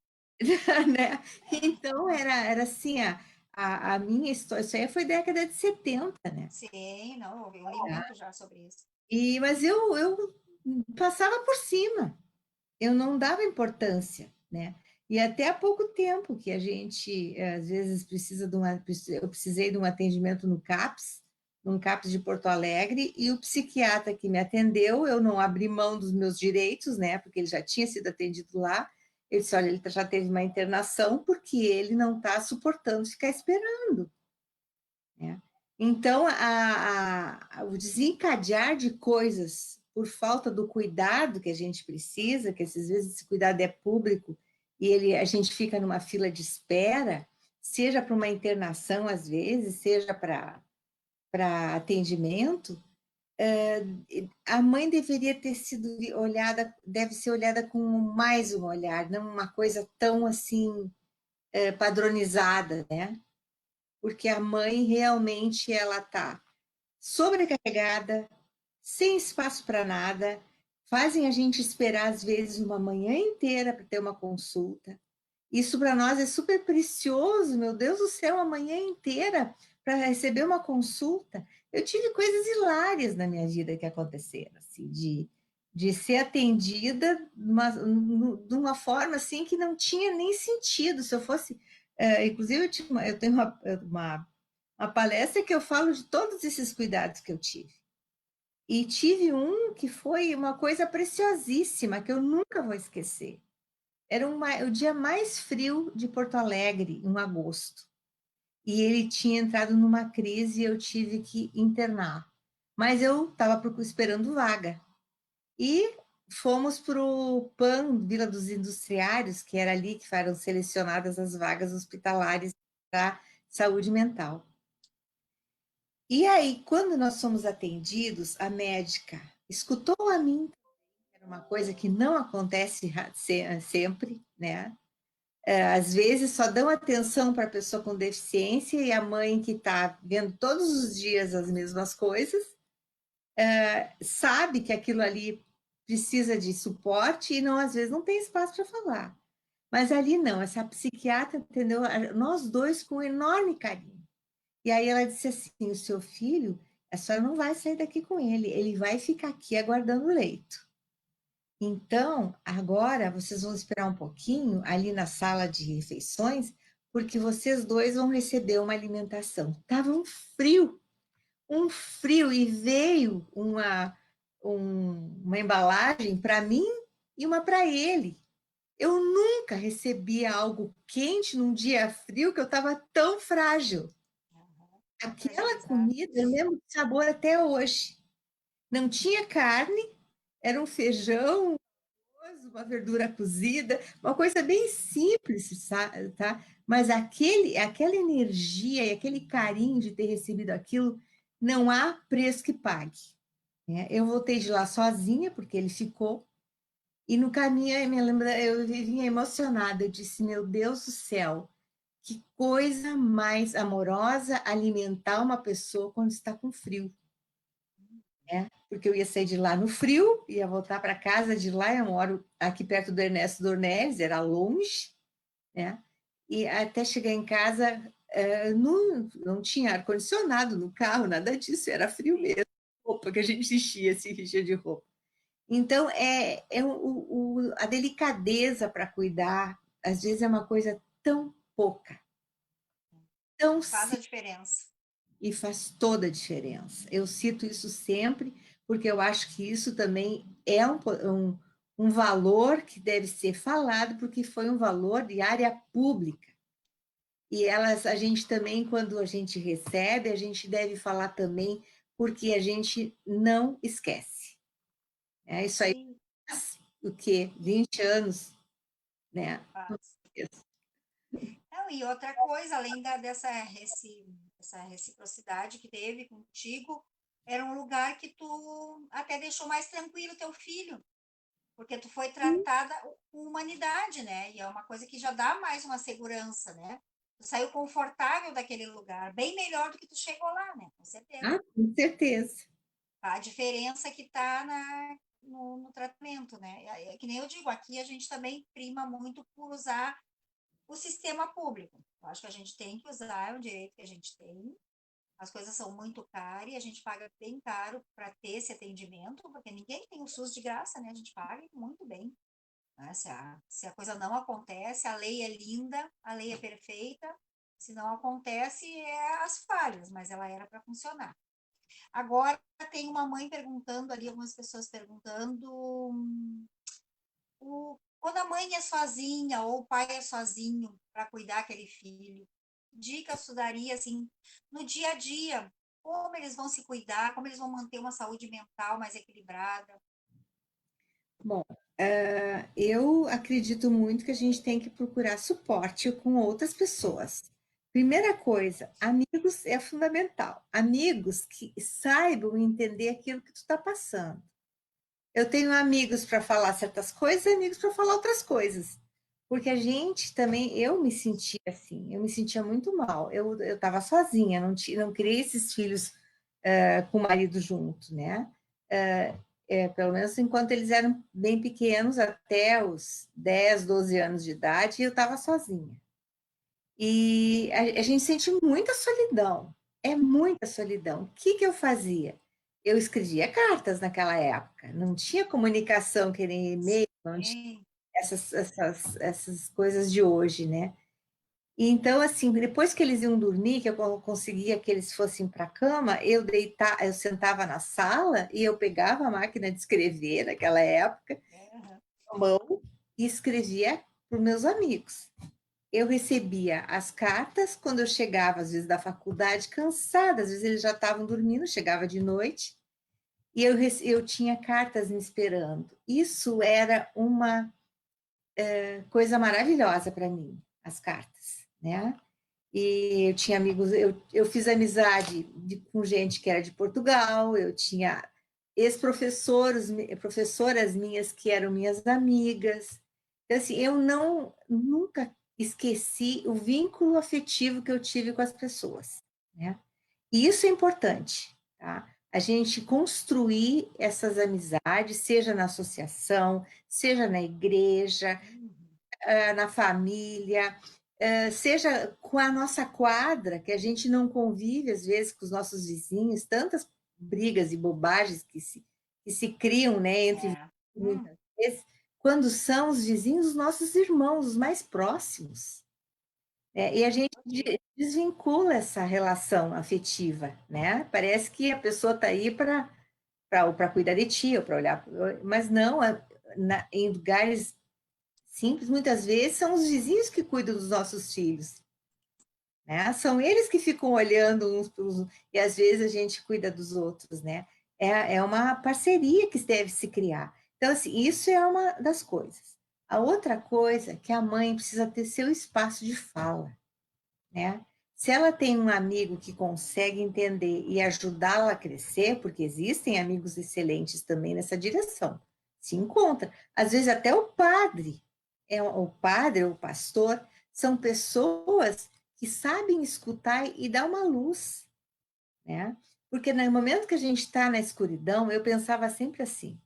Né? Então, era assim, a minha história, isso aí foi década de 70, né? Sim, não, eu li muito já sobre isso. Mas eu passava por cima, eu não dava importância, né? E até há pouco tempo que a gente, às vezes, eu precisei de um atendimento no CAPS, num CAPS de Porto Alegre, e o psiquiatra que me atendeu, eu não abri mão dos meus direitos, né? Porque ele já tinha sido atendido lá. Ele disse: olha, ele já teve uma internação porque ele não está suportando ficar esperando, né? Então, o desencadear de coisas por falta do cuidado que a gente precisa, que às vezes esse cuidado é público e a gente fica numa fila de espera, seja para uma internação, às vezes, seja para atendimento, a mãe deveria ter sido olhada, deve ser olhada com mais um olhar, não uma coisa tão assim padronizada, né? Porque a mãe realmente ela está sobrecarregada, sem espaço para nada, fazem a gente esperar, às vezes, uma manhã inteira para ter uma consulta. Isso para nós é super precioso, meu Deus do céu, a manhã inteira para receber uma consulta. Eu tive coisas hilárias na minha vida que aconteceram, assim, de ser atendida de uma forma assim que não tinha nem sentido. Se eu fosse. Inclusive, eu tenho uma palestra que eu falo de todos esses cuidados que eu tive. E tive um que foi uma coisa preciosíssima, que eu nunca vou esquecer. Era o dia mais frio de Porto Alegre, em agosto. E ele tinha entrado numa crise e eu tive que internar. Mas eu estava esperando vaga. E fomos para o PAN, Vila dos Industriários, que era ali que foram selecionadas as vagas hospitalares para saúde mental. E aí, quando nós fomos atendidos, a médica escutou a mim, era uma coisa que não acontece sempre, né? Às vezes só dão atenção para a pessoa com deficiência e a mãe que está vendo todos os dias as mesmas coisas, sabe que aquilo ali precisa de suporte e não, às vezes não tem espaço para falar. Mas ali não, essa psiquiatra entendeu nós dois com enorme carinho. E aí ela disse assim: o seu filho, a senhora não vai sair daqui com ele vai ficar aqui aguardando o leito. Então, agora vocês vão esperar um pouquinho ali na sala de refeições, porque vocês dois vão receber uma alimentação. Tava um frio, e veio uma embalagem para mim e uma para ele. Eu nunca recebia algo quente num dia frio que eu estava tão frágil. Aquela Fragilizado. comida eu lembro de sabor até hoje. Não tinha carne, era um feijão, uma verdura cozida, uma coisa bem simples, tá? Mas aquela energia e aquele carinho de ter recebido aquilo, não há preço que pague, né? Eu voltei de lá sozinha, porque ele ficou, e no caminho eu vinha emocionada, eu disse: meu Deus do céu, que coisa mais amorosa alimentar uma pessoa quando está com frio, né? Porque eu ia sair de lá no frio, ia voltar para casa de lá, eu moro aqui perto do Ernesto Dornelles, era longe, né? E até chegar em casa, não tinha ar-condicionado no carro, nada disso, era frio mesmo, roupa que a gente enchia, se enchia de roupa. Então, a delicadeza para cuidar, às vezes é uma coisa tão pouca, tão Faz a simples, diferença. e faz toda a diferença. Eu cito isso sempre, porque eu acho que isso também é um valor que deve ser falado, porque foi um valor de área pública. E a gente também, quando a gente recebe, a gente deve falar também, porque a gente não esquece. Isso aí Sim, faz o quê? 20 anos, né? faz. Não, e outra coisa, além dessa reciprocidade que teve contigo, era um lugar que tu até deixou mais tranquilo teu filho, porque tu foi tratada com humanidade, né? E é uma coisa que já dá mais uma segurança, né? Tu saiu confortável daquele lugar, bem melhor do que tu chegou lá, né? Com certeza. Com certeza. A diferença que está no tratamento, né? É que nem eu digo, aqui a gente também prima muito por usar o sistema público. Eu acho que a gente tem que usar, é um direito que a gente tem. As coisas são muito caras e a gente paga bem caro para ter esse atendimento, porque ninguém tem o SUS de graça, né? A gente paga muito bem. Né? Se a coisa não acontece, a lei é linda, a lei é perfeita. Se não acontece, é as falhas, mas ela era para funcionar. Agora tem uma mãe perguntando ali, algumas pessoas perguntando quando a mãe é sozinha ou o pai é sozinho para cuidar aquele filho, dicas tu daria assim no dia a dia, como eles vão se cuidar, como eles vão manter uma saúde mental mais equilibrada. Bom, eu acredito muito que a gente tem que procurar suporte com outras pessoas. Primeira coisa, amigos é fundamental. Amigos que saibam entender aquilo que tu está passando. Eu tenho amigos para falar certas coisas e amigos para falar outras coisas. Porque a gente também, eu me sentia assim, eu me sentia muito mal. Eu estava sozinha, não criei esses filhos com o marido junto, né? Pelo menos enquanto eles eram bem pequenos, até os 10, 12 anos de idade, eu estava sozinha. E a gente sente muita solidão, é muita solidão. O que eu fazia? Eu escrevia cartas naquela época, não tinha comunicação que nem e-mail, não tinha Sim, essas coisas de hoje, né? E então, assim, depois que eles iam dormir, que eu conseguia que eles fossem para a cama, eu sentava na sala e eu pegava a máquina de escrever naquela época, é, à mão, e escrevia para os meus amigos. Eu recebia as cartas quando eu chegava, às vezes, da faculdade, cansada, às vezes eles já estavam dormindo, chegava de noite, e eu tinha cartas me esperando. Isso era uma coisa maravilhosa para mim, as cartas, né? E eu tinha amigos, eu fiz amizade com gente que era de Portugal, eu tinha professoras minhas que eram minhas amigas. Então, assim, eu nunca esqueci o vínculo afetivo que eu tive com as pessoas, né? E isso é importante, tá? A gente construir essas amizades, seja na associação, seja na igreja, na família, seja com a nossa quadra, que a gente não convive, às vezes, com os nossos vizinhos, tantas brigas e bobagens que se criam, né, entre é. muitas vezes, quando são os vizinhos, os nossos irmãos, os mais próximos. E a gente desvincula essa relação afetiva, né? Parece que a pessoa está aí para cuidar de ti, ou para olhar, mas não, em lugares simples, muitas vezes são os vizinhos que cuidam dos nossos filhos, né? São eles que ficam olhando uns para os outros, e às vezes a gente cuida dos outros, né? É uma parceria que deve se criar. Então, assim, isso é uma das coisas. A outra coisa é que a mãe precisa ter seu espaço de fala, né? Se ela tem um amigo que consegue entender e ajudá-la a crescer, porque existem amigos excelentes também nessa direção, se encontra. Às vezes até o padre ou o pastor, são pessoas que sabem escutar e dar uma luz, né? Porque no momento que a gente está na escuridão, eu pensava sempre assim,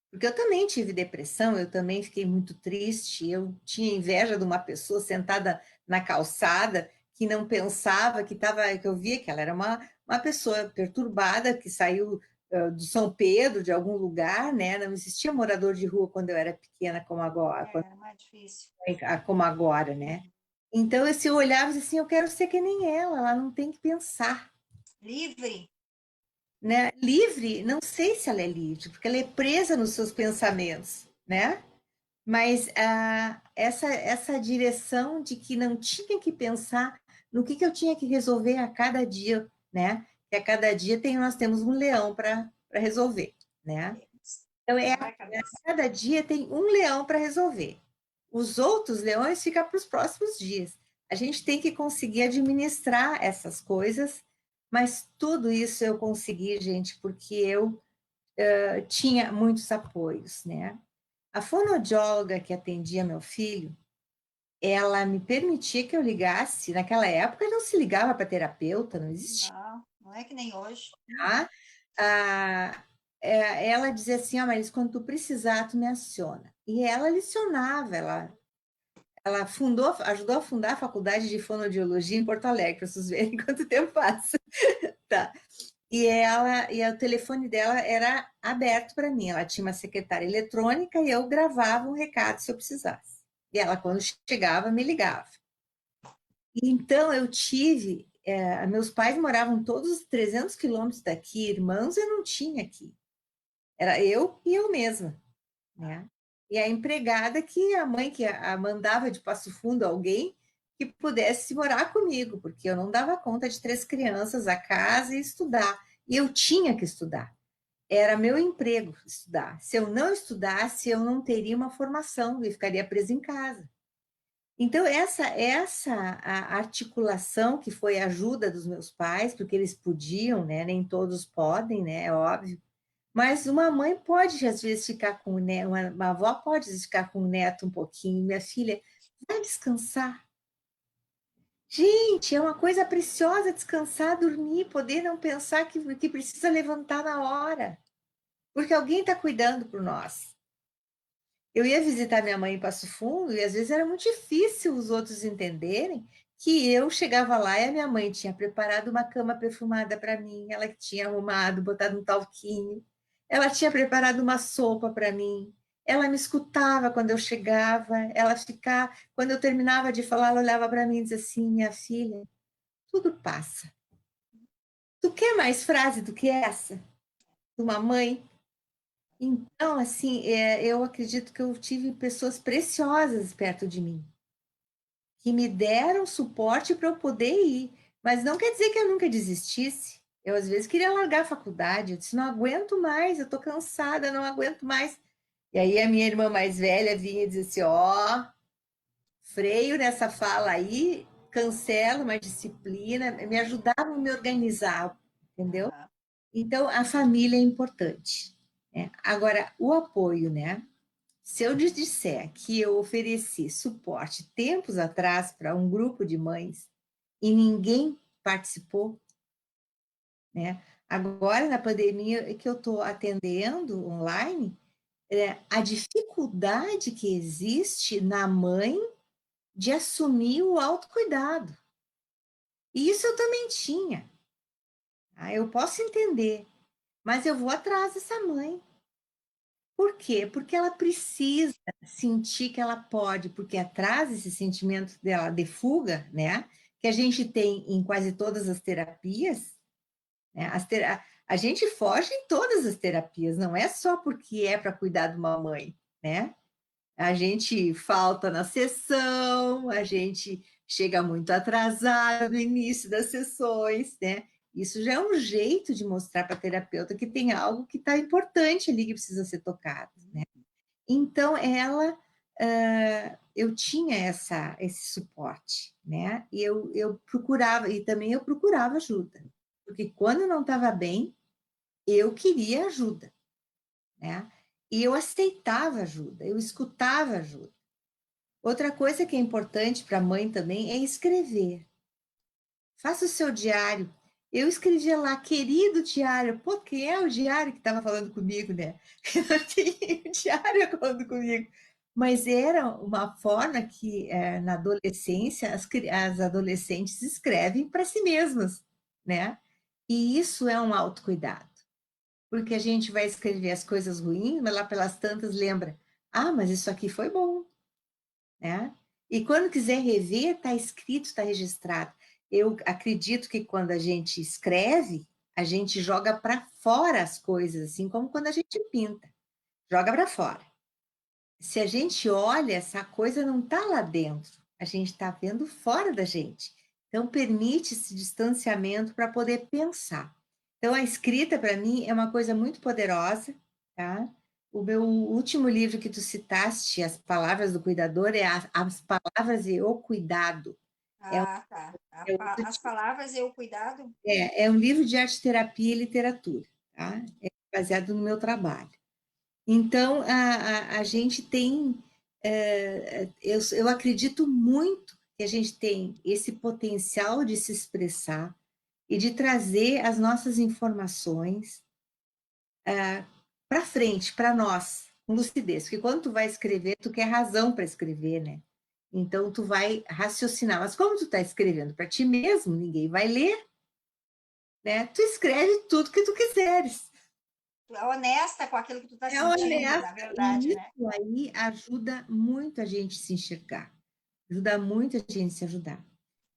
porque eu também tive depressão, eu também fiquei muito triste, eu tinha inveja de uma pessoa sentada na calçada que não pensava, que eu via que ela era uma pessoa perturbada, que saiu do São Pedro, de algum lugar, né? Não existia morador de rua quando eu era pequena É mais difícil. como agora, né? Então, se eu olhava assim, eu quero ser que nem ela não tem que pensar. Livre. né, livre, não sei se ela é livre, porque ela é presa nos seus pensamentos, né? Mas essa direção de que não tinha que pensar no que eu tinha que resolver a cada dia, né? Que a cada dia nós temos um leão para resolver, né? Então, Não é cabeça. cada dia tem um leão para resolver. Os outros leões ficam para os próximos dias. A gente tem que conseguir administrar essas coisas, mas tudo isso eu consegui, gente, porque eu tinha muitos apoios, né? A fonoaudióloga que atendia meu filho, ela me permitia que eu ligasse. Naquela época não se ligava para terapeuta, não existia. Não, não é que nem hoje. Tá? Ela dizia assim, Maris, quando tu precisar, tu me aciona. E ela lecionava, ela ajudou a fundar a Faculdade de Fonoaudiologia em Porto Alegre, para vocês verem quanto tempo passa. Tá. E o telefone dela era aberto para mim. Ela tinha uma secretária eletrônica e eu gravava um recado se eu precisasse. E ela, quando chegava, me ligava. Então, eu tive... meus pais moravam todos 300 quilômetros daqui, irmãos eu não tinha aqui. Era eu e eu mesma, né? E a empregada que a mãe que a mandava de Passo Fundo alguém que pudesse morar comigo, porque eu não dava conta de 3 crianças, a casa e estudar. E eu tinha que estudar. Era meu emprego estudar. Se eu não estudasse, eu não teria uma formação e ficaria presa em casa. Então, a articulação, que foi a ajuda dos meus pais, porque eles podiam, né? Nem todos podem, né? É óbvio. Mas uma mãe pode, às vezes, ficar com o neto, uma avó pode ficar com o neto um pouquinho. Minha filha, vai descansar. Gente, é uma coisa preciosa descansar, dormir, poder não pensar que precisa levantar na hora, porque alguém está cuidando por nós. Eu ia visitar minha mãe em Passo Fundo e às vezes era muito difícil os outros entenderem que eu chegava lá e a minha mãe tinha preparado uma cama perfumada para mim, ela que tinha arrumado, botado um talquinho, ela tinha preparado uma sopa para mim, ela me escutava quando eu chegava, ela ficava, quando eu terminava de falar, ela olhava para mim e dizia assim, minha filha, tudo passa. Tu quer mais frase do que essa? De uma mãe? Então, assim, eu acredito que eu tive pessoas preciosas perto de mim, que me deram suporte para eu poder ir. Mas não quer dizer que eu nunca desistisse. Eu, às vezes, queria largar a faculdade. Eu disse, não aguento mais, eu estou cansada, não aguento mais. E aí a minha irmã mais velha vinha e dizia assim, ó, freio nessa fala aí, cancela uma disciplina, me ajudava a me organizar, entendeu? Aham. Então, a família é importante, né? Agora, o apoio, né? Se eu lhes disser que eu ofereci suporte tempos atrás para um grupo de mães e ninguém participou, né? Agora, na pandemia, que eu estou atendendo online, a dificuldade que existe na mãe de assumir o autocuidado. E isso eu também tinha. Tá? Eu posso entender, mas eu vou atrás dessa mãe. Por quê? Porque ela precisa sentir que ela pode, porque atrás desse sentimento dela de fuga, né, que a gente tem em quase todas as terapias, né, a gente foge em todas as terapias, não é só porque é para cuidar de uma mãe, né? A gente falta na sessão, a gente chega muito atrasado no início das sessões, né? Isso já é um jeito de mostrar para a terapeuta que tem algo que está importante ali que precisa ser tocado, né? Então, eu tinha esse suporte, né? E eu procurava, e também eu procurava ajuda, porque quando eu não estava bem, eu queria ajuda, né? E eu aceitava ajuda, eu escutava ajuda. Outra coisa que é importante para a mãe também é escrever. Faça o seu diário. Eu escrevia lá, querido diário. Pô, quem é o diário que estava falando comigo, né? Não tinha o diário falando comigo. Mas era uma forma que, na adolescência, as adolescentes escrevem para si mesmas, né? E isso é um autocuidado. Porque a gente vai escrever as coisas ruins, mas lá pelas tantas lembra, ah, mas isso aqui foi bom, né? E quando quiser rever, está escrito, está registrado. Eu acredito que quando a gente escreve, a gente joga para fora as coisas, assim como quando a gente pinta, joga para fora. Se a gente olha, essa coisa não está lá dentro, a gente está vendo fora da gente. Então, permite esse distanciamento para poder pensar. Então, a escrita, para mim, é uma coisa muito poderosa, tá? O meu último livro que tu citaste, As Palavras do Cuidador, é As Palavras e o Cuidado. Ah, tá. É, As palavras e o cuidado? é um livro de arte terapia e literatura, tá? É baseado no meu trabalho. Então, a gente tem, eu acredito muito que a gente tem esse potencial de se expressar e de trazer as nossas informações para frente, para nós, com lucidez. Porque quando tu vai escrever, tu quer razão para escrever, né? Então, tu vai raciocinar. Mas como tu está escrevendo para ti mesmo, ninguém vai ler, né? Tu escreve tudo que tu quiseres. Tu é honesta com aquilo que tu está É sentindo, na honesta, e verdade, né? isso aí ajuda muito a gente se enxergar, ajuda muito a gente se ajudar.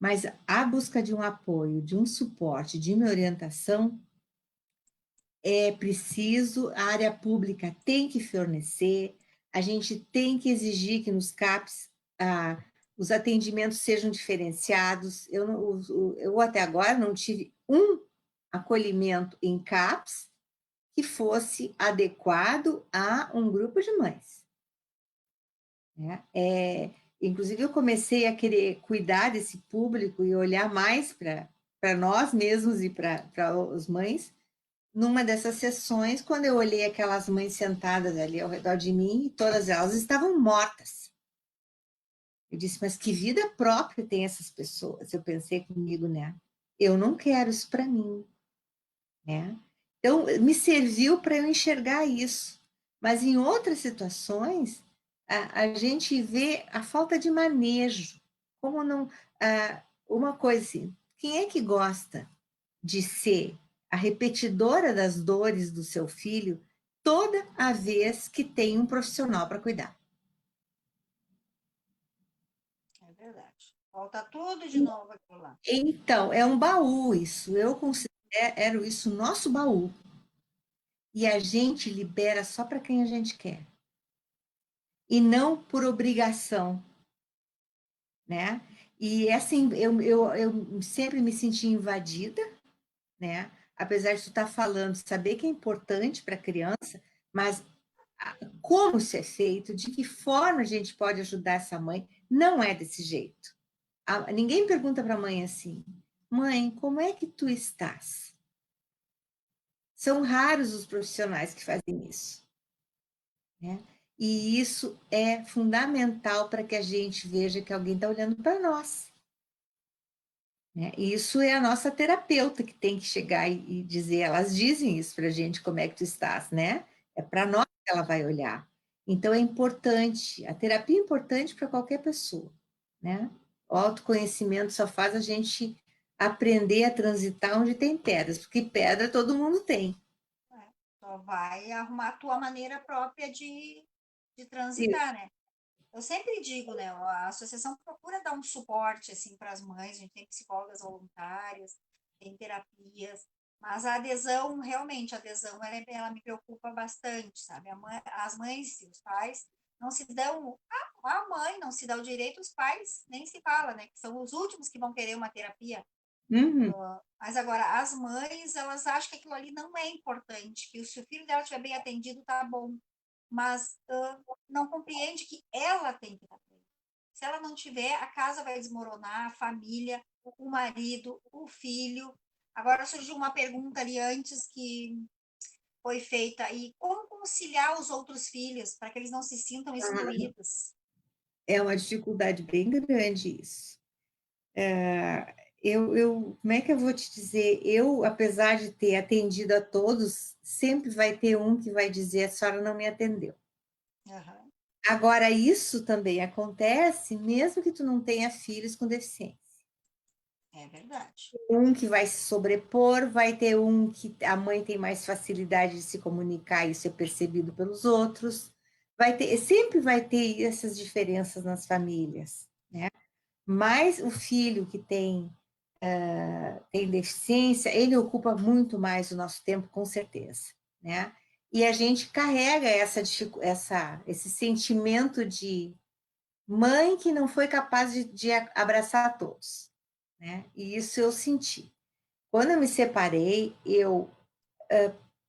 Mas a busca de um apoio, de um suporte, de uma orientação, é preciso, a área pública tem que fornecer, a gente tem que exigir que nos CAPs os atendimentos sejam diferenciados. Eu até agora não tive um acolhimento em CAPs que fosse adequado a um grupo de mães, né? Inclusive, eu comecei a querer cuidar desse público e olhar mais para nós mesmos e para as mães, numa dessas sessões, quando eu olhei aquelas mães sentadas ali ao redor de mim, e todas elas estavam mortas. Eu disse, mas que vida própria tem essas pessoas? Eu pensei comigo, né? Eu não quero isso para mim, né? Então, me serviu para eu enxergar isso. Mas em outras situações, a gente vê a falta de manejo. Como não. Uma coisa assim, quem é que gosta de ser a repetidora das dores do seu filho toda a vez que tem um profissional para cuidar? É verdade. Volta tudo de novo aquilo lá. Então, é um baú isso. Eu considero isso nosso baú. E a gente libera só para quem a gente quer. E não por obrigação, né? E assim, eu sempre me senti invadida, né? Apesar de tu estar falando, saber que é importante para a criança, mas como isso é feito, de que forma a gente pode ajudar essa mãe, não é desse jeito. Ninguém pergunta para a mãe assim, mãe, como é que tu estás? São raros os profissionais que fazem isso, né? E isso é fundamental para que a gente veja que alguém está olhando para nós, né? E isso é a nossa terapeuta que tem que chegar e dizer, elas dizem isso para a gente, como é que tu estás, né? É para nós que ela vai olhar. Então é importante, a terapia é importante para qualquer pessoa, né? O autoconhecimento só faz a gente aprender a transitar onde tem pedras, porque pedra todo mundo tem. Só vai arrumar a tua maneira própria de Isso. transitar, né? Eu sempre digo, né? A associação procura dar um suporte assim para as mães. A gente tem psicólogas voluntárias, tem terapias, mas a adesão, realmente, a adesão, ela me preocupa bastante, sabe? As mães e os pais não se dão, a mãe não se dá o direito, os pais nem se fala, né? Que são os últimos que vão querer uma terapia. Uhum. Mas agora, as mães, elas acham que aquilo ali não é importante, que se o filho dela estiver bem atendido, tá bom. Mas não compreende que ela tem que estar bem. Se ela não tiver, a casa vai desmoronar, a família, o marido, o filho. Agora surgiu uma pergunta ali antes que foi feita aí, como conciliar os outros filhos para que eles não se sintam excluídos? É uma dificuldade bem grande isso. Como é que eu vou te dizer? Eu, apesar de ter atendido a todos, sempre vai ter um que vai dizer: a senhora não me atendeu. Uhum. Agora, isso também acontece mesmo que tu não tenha filhos com deficiência. É verdade. Um que vai se sobrepor, vai ter um que a mãe tem mais facilidade de se comunicar, isso é percebido pelos outros. Sempre vai ter essas diferenças nas famílias, né? Mas o filho que tem tem deficiência, ele ocupa muito mais o nosso tempo, com certeza, né? E a gente carrega esse sentimento de mãe que não foi capaz de abraçar todos, né? E isso eu senti. Quando eu me separei, eu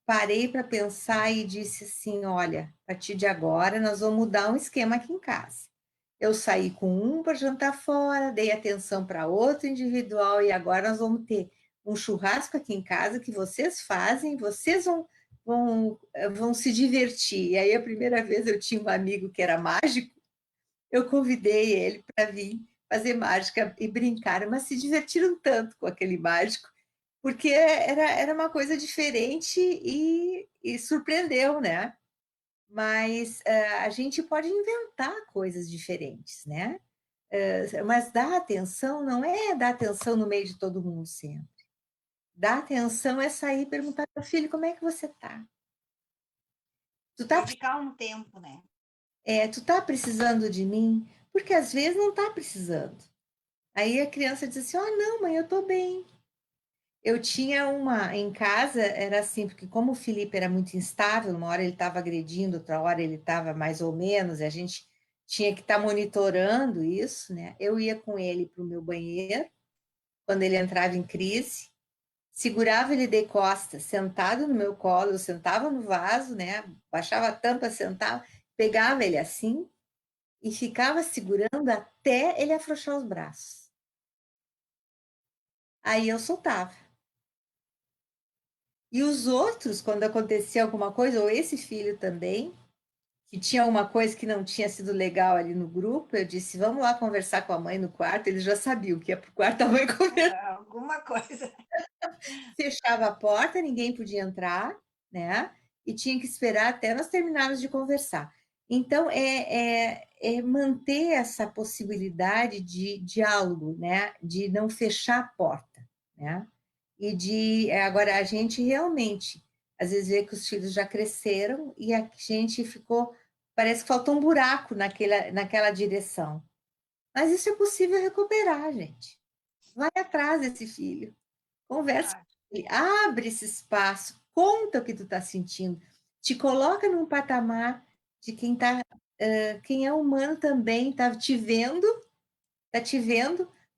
parei para pensar e disse assim, olha, a partir de agora nós vamos mudar um esquema aqui em casa. Eu saí com um para jantar fora, dei atenção para outro individual e agora nós vamos ter um churrasco aqui em casa que vocês fazem, vocês vão se divertir. E aí a primeira vez eu tinha um amigo que era mágico, eu convidei ele para vir fazer mágica e brincar, mas se divertiram tanto com aquele mágico, porque era uma coisa diferente e surpreendeu, né? Mas a gente pode inventar coisas diferentes, né? Mas dar atenção não é dar atenção no meio de todo mundo sempre. Dar atenção é sair e perguntar para o filho como é que você está. Dedicar um tempo, né? Tu tá precisando de mim? Porque às vezes não está precisando. Aí a criança diz assim, não, mãe, eu estou bem. Eu tinha uma em casa, era assim, porque como o Felipe era muito instável, uma hora ele estava agredindo, outra hora ele estava mais ou menos, e a gente tinha que estar monitorando isso, né? Eu ia com ele para o meu banheiro, quando ele entrava em crise, segurava ele de costas, sentado no meu colo, eu sentava no vaso, né? Baixava a tampa, sentava, pegava ele assim e ficava segurando até ele afrouxar os braços. Aí eu soltava. E os outros, quando acontecia alguma coisa, ou esse filho também, que tinha alguma coisa que não tinha sido legal ali no grupo, eu disse, vamos lá conversar com a mãe no quarto. Eles já sabiam que ia para o quarto da mãe conversar. Alguma coisa. Fechava a porta, ninguém podia entrar, né? E tinha que esperar até nós terminarmos de conversar. Então, é manter essa possibilidade de diálogo, né? De não fechar a porta, né? E agora a gente realmente, às vezes vê que os filhos já cresceram e a gente ficou, parece que faltou um buraco naquela direção. Mas isso é possível recuperar, gente. Vai atrás desse filho, conversa com ele, abre esse espaço, conta o que tu está sentindo, te coloca num patamar de quem é humano também, está te vendo,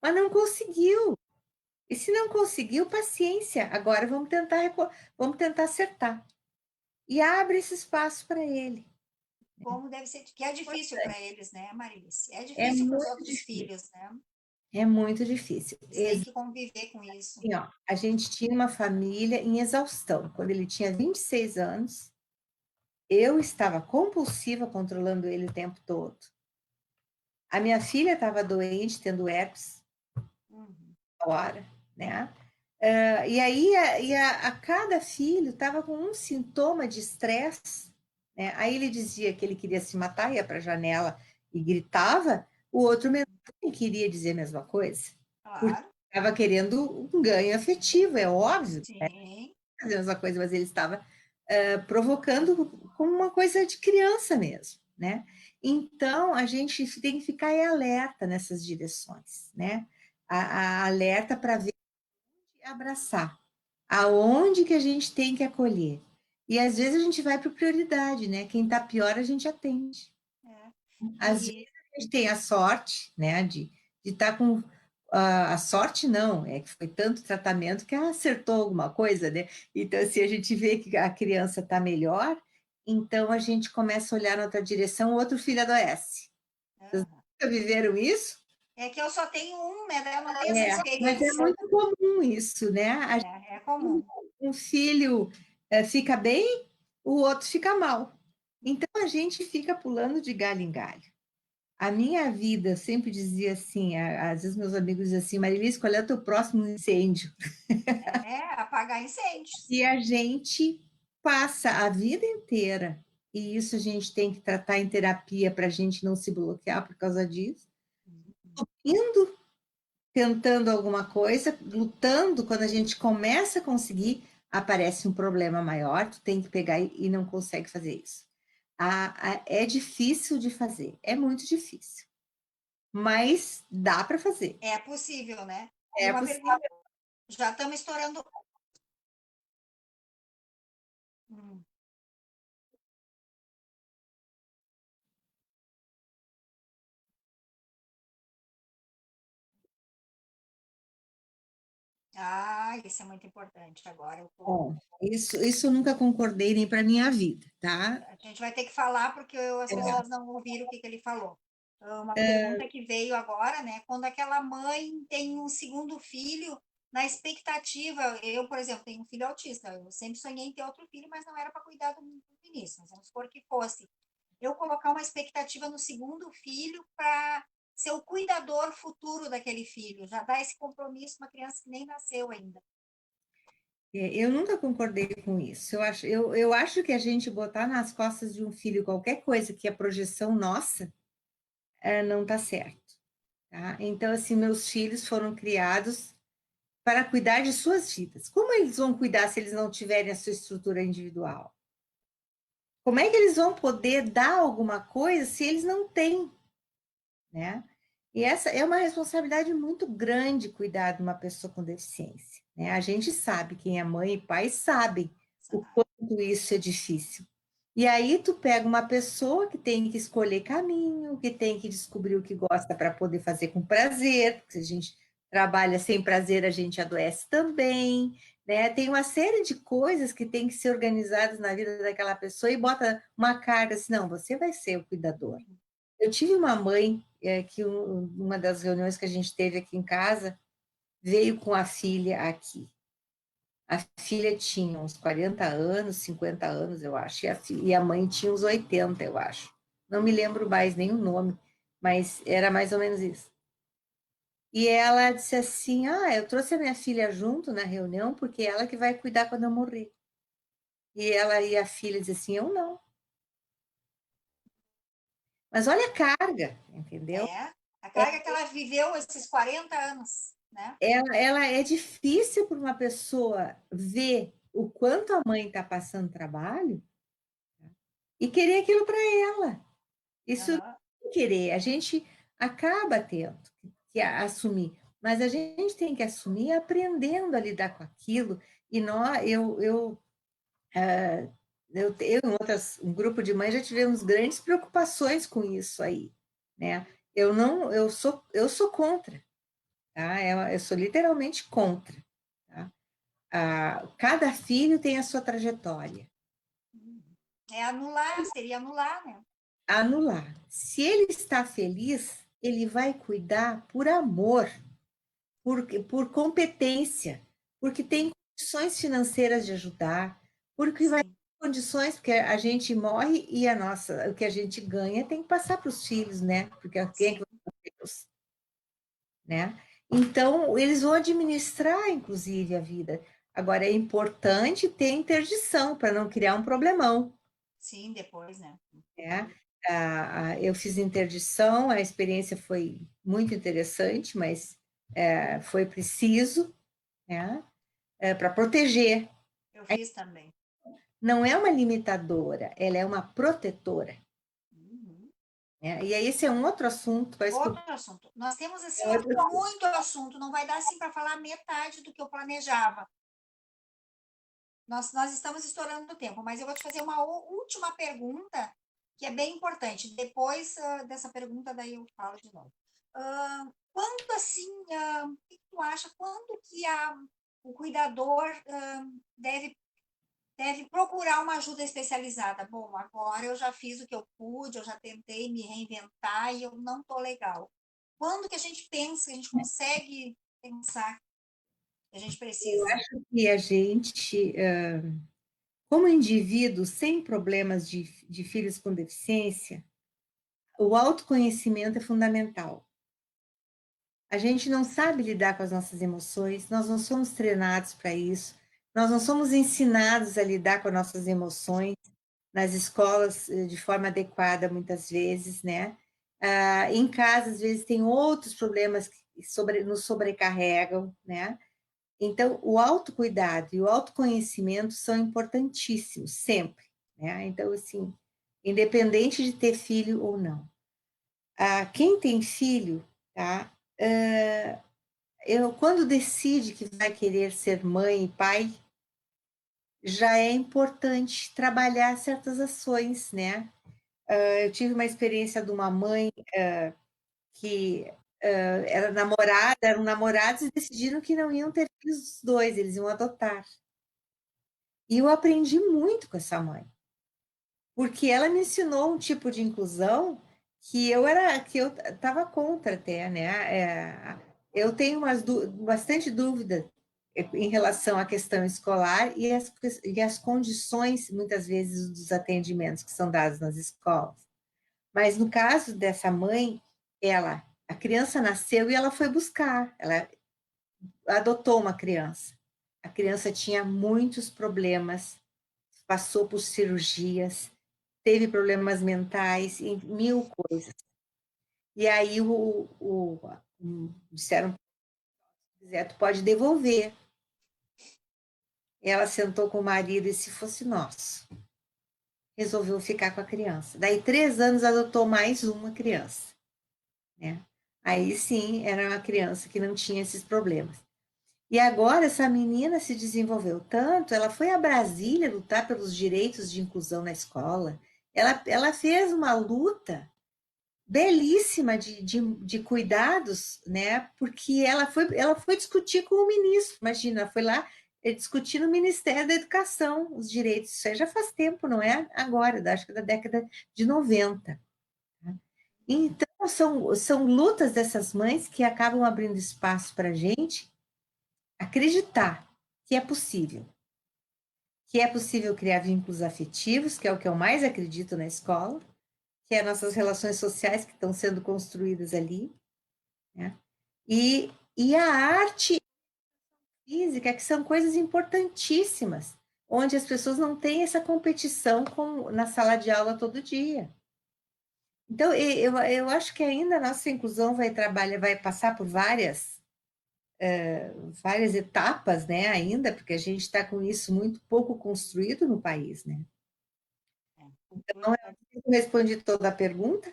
mas não conseguiu. E se não conseguiu, paciência. Agora vamos tentar acertar. E abre esse espaço para ele. Como deve ser, que é difícil para eles, né, Marice? É É difícil para os muito outros difícil. filhos, né? É muito difícil. Eles têm que conviver com isso. Assim, ó, a gente tinha uma família em exaustão. Quando ele tinha 26 anos, eu estava compulsiva, controlando ele o tempo todo. A minha filha estava doente, tendo herpes, a hora, né? E aí, a cada filho estava com um sintoma de estresse, né? Aí ele dizia que ele queria se matar, ia para a janela e gritava, o outro também queria dizer a mesma coisa, porque Claro. estava querendo um ganho afetivo, é óbvio, Sim. a mesma coisa, mas ele estava provocando como uma coisa de criança mesmo, né? Então, a gente tem que ficar alerta nessas direções, né? Alerta para ver e abraçar. Aonde que a gente tem que acolher? E às vezes a gente vai para prioridade, né? Quem está pior a gente atende. É. Às vezes a gente tem a sorte, né? De estar com a sorte não, é que foi tanto tratamento que acertou alguma coisa, né? Então, se a gente vê que a criança está melhor, então a gente começa a olhar na outra direção, o outro filho adoece. Vocês nunca viveram isso? É que eu só tenho um, né? Eu não tenho essa Mas é experiência. muito comum isso, né? É comum. Um filho fica bem, o outro fica mal. Então a gente fica pulando de galho em galho. A minha vida, eu sempre dizia assim, às vezes meus amigos diziam assim, Marilis, qual é o teu próximo incêndio? Apagar incêndios. E a gente passa a vida inteira, e isso a gente tem que tratar em terapia para a gente não se bloquear por causa disso, indo, tentando alguma coisa, lutando, quando a gente começa a conseguir, aparece um problema maior, tu tem que pegar e não consegue fazer isso. É difícil de fazer, é muito difícil, mas dá para fazer. É possível, né? É uma possível. pergunta. Já estamos estourando. Hum. Ah, isso é muito importante. Agora eu tô... Bom, isso eu nunca concordei nem para minha vida, tá? A gente vai ter que falar porque as pessoas não ouviram o que ele falou. Uma pergunta que veio agora, né? Quando aquela mãe tem um segundo filho, na expectativa, eu, por exemplo, tenho um filho autista, eu sempre sonhei em ter outro filho, mas não era para cuidar do início, mas vamos supor que fosse. Eu colocar uma expectativa no segundo filho para ser o cuidador futuro daquele filho, já dá esse compromisso uma criança que nem nasceu ainda. Eu nunca concordei com isso. Eu acho que a gente botar nas costas de um filho qualquer coisa que é projeção nossa, não está certo. Tá? Então, assim, meus filhos foram criados para cuidar de suas vidas. Como eles vão cuidar se eles não tiverem a sua estrutura individual? Como é que eles vão poder dar alguma coisa se eles não têm, né? E essa é uma responsabilidade muito grande cuidar de uma pessoa com deficiência, né? A gente sabe, quem é mãe e pai sabem o quanto isso é difícil. E aí tu pega uma pessoa que tem que escolher caminho, que tem que descobrir o que gosta para poder fazer com prazer, porque se a gente trabalha sem prazer, a gente adoece também, né? Tem uma série de coisas que tem que ser organizadas na vida daquela pessoa e bota uma carga assim, não, você vai ser o cuidador. Eu tive uma mãe que uma das reuniões que a gente teve aqui em casa veio com a filha aqui. A filha tinha uns 40 anos, 50 anos, eu acho, e a mãe tinha uns 80, eu acho. Não me lembro mais nem o nome, mas era mais ou menos isso. E ela disse assim: Ah, eu trouxe a minha filha junto na reunião porque ela que vai cuidar quando eu morrer. E a filha disse assim: Eu não. Mas olha a carga, entendeu? É, a carga que ela viveu esses 40 anos, né? Ela é difícil para uma pessoa ver o quanto a mãe está passando trabalho e querer aquilo para ela. Isso Uhum. não é querer, a gente acaba tendo que assumir, mas a gente tem que assumir aprendendo a lidar com aquilo. E nós, eu e um grupo de mães já tivemos grandes preocupações com isso aí, né? Eu não, eu sou contra, tá? Eu sou literalmente contra, tá? Cada filho tem a sua trajetória. É anular, seria anular, né? Anular. Se ele está feliz, ele vai cuidar por amor, por competência, porque tem condições financeiras de ajudar, porque vai ter Sim. condições, porque a gente morre e o que a gente ganha tem que passar para os filhos, né? Porque quem é que Sim. vai Deus, né? Então, eles vão administrar, inclusive, a vida. Agora, é importante ter interdição para não criar um problemão. Sim, depois, né? Né? Eu fiz interdição, a experiência foi muito interessante, mas foi preciso, né? Para proteger. Eu fiz também. Não é uma limitadora, ela é uma protetora. Uhum. Né? E aí esse é um outro assunto, parece que Outro assunto. Nós temos, assim, é outro assunto. muito assunto. Não vai dar, assim, para falar metade do que eu planejava. Nós estamos estourando o tempo, mas eu vou te fazer uma última pergunta, que é bem importante. Depois dessa pergunta, daí eu falo de novo. Quando assim, o que tu acha, quando que o cuidador deve procurar uma ajuda especializada? Bom, agora eu já fiz o que eu pude, eu já tentei me reinventar e eu não estou legal. Quando que a gente pensa, a gente consegue pensar que a gente Eu precisa? acho que a gente, como indivíduo sem problemas de filhos com deficiência, o autoconhecimento é fundamental. A gente não sabe lidar com as nossas emoções, nós não somos treinados para isso, nós não somos ensinados a lidar com as nossas emoções nas escolas de forma adequada, muitas vezes, né? Em casa, às vezes, tem outros problemas que nos sobrecarregam, né? Então, o autocuidado e o autoconhecimento são importantíssimos, sempre, né? Então, assim, independente de ter filho ou não. Quem tem filho, tá? quando decide que vai querer ser mãe e pai, já é importante trabalhar certas ações, né? Eu tive uma experiência de uma mãe que eram namorados e decidiram que não iam ter filhos os dois, eles iam adotar. E eu aprendi muito com essa mãe, porque ela me ensinou um tipo de inclusão que eu estava contra até, né? Eu tenho bastante dúvida em relação à questão escolar e as condições, muitas vezes, dos atendimentos que são dados nas escolas. Mas no caso dessa mãe, a criança nasceu e ela foi buscar, ela adotou uma criança. A criança tinha muitos problemas, passou por cirurgias, teve problemas mentais e mil coisas. E aí disseram, tu pode devolver. Ela sentou com o marido e se fosse nosso, resolveu ficar com a criança. Daí 3 anos adotou mais uma criança, né? Aí sim, era uma criança que não tinha esses problemas. E agora essa menina se desenvolveu tanto, ela foi a Brasília lutar pelos direitos de inclusão na escola. Ela fez uma luta belíssima de cuidados, né? Porque ela foi discutir com o ministro, imagina, foi lá discutir no Ministério da Educação os direitos. Isso aí já faz tempo, não é agora, acho que é da década de 90. Então, são lutas dessas mães que acabam abrindo espaço para a gente acreditar que é possível. Que é possível criar vínculos afetivos, que é o que eu mais acredito na escola, que é nossas relações sociais que estão sendo construídas ali, né? E a arte física, que são coisas importantíssimas, onde as pessoas não têm essa competição na sala de aula todo dia. Então, eu acho que ainda a nossa inclusão vai passar por várias etapas, né, ainda, porque a gente está com isso muito pouco construído no país, né? Então, eu respondi toda a pergunta.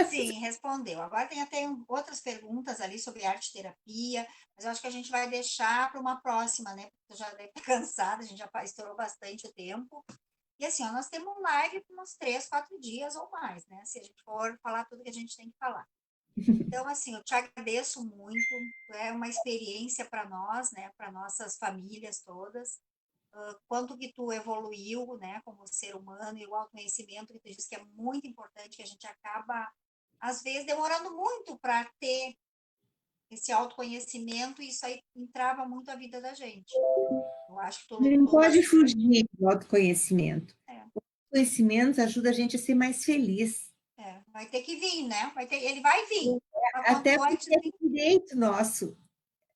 Sim, respondeu. Agora tem até outras perguntas ali sobre arte terapia, mas eu acho que a gente vai deixar para uma próxima, né? Porque eu já deve estar cansada, a gente já estourou bastante o tempo. E assim, ó, nós temos um live por uns 3, 4 dias ou mais, né? Se a gente for falar tudo que a gente tem que falar. Então, assim, eu te agradeço muito, é uma experiência para nós, né? Para nossas famílias todas. Quanto que tu evoluiu, né? Como ser humano e o autoconhecimento que tu diz que é muito importante, que a gente acaba às vezes demorando muito para ter esse autoconhecimento e isso aí entrava muito a vida da gente. Eu acho que tu Não lutou pode bastante. fugir do autoconhecimento. É, O autoconhecimento ajuda a gente a ser mais feliz. vai ter que vir, né? Ele vai vir. Mas Até quanto porque antes. é direito nosso,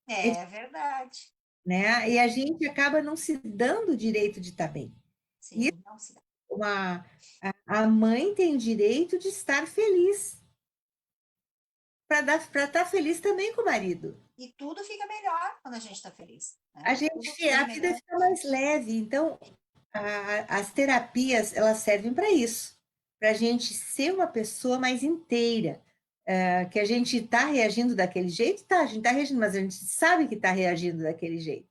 É verdade. né? E a gente acaba não se dando o direito de estar bem. E Sim, não se dá. a mãe tem direito de estar feliz, para estar feliz também com o marido. E tudo fica melhor quando a gente está feliz. Né? Tudo A flui vida melhor. fica mais leve. Então, as terapias, elas servem para isso, para a gente ser uma pessoa mais inteira. Que a gente está reagindo daquele jeito, tá, a gente está reagindo, mas a gente sabe que está reagindo daquele jeito,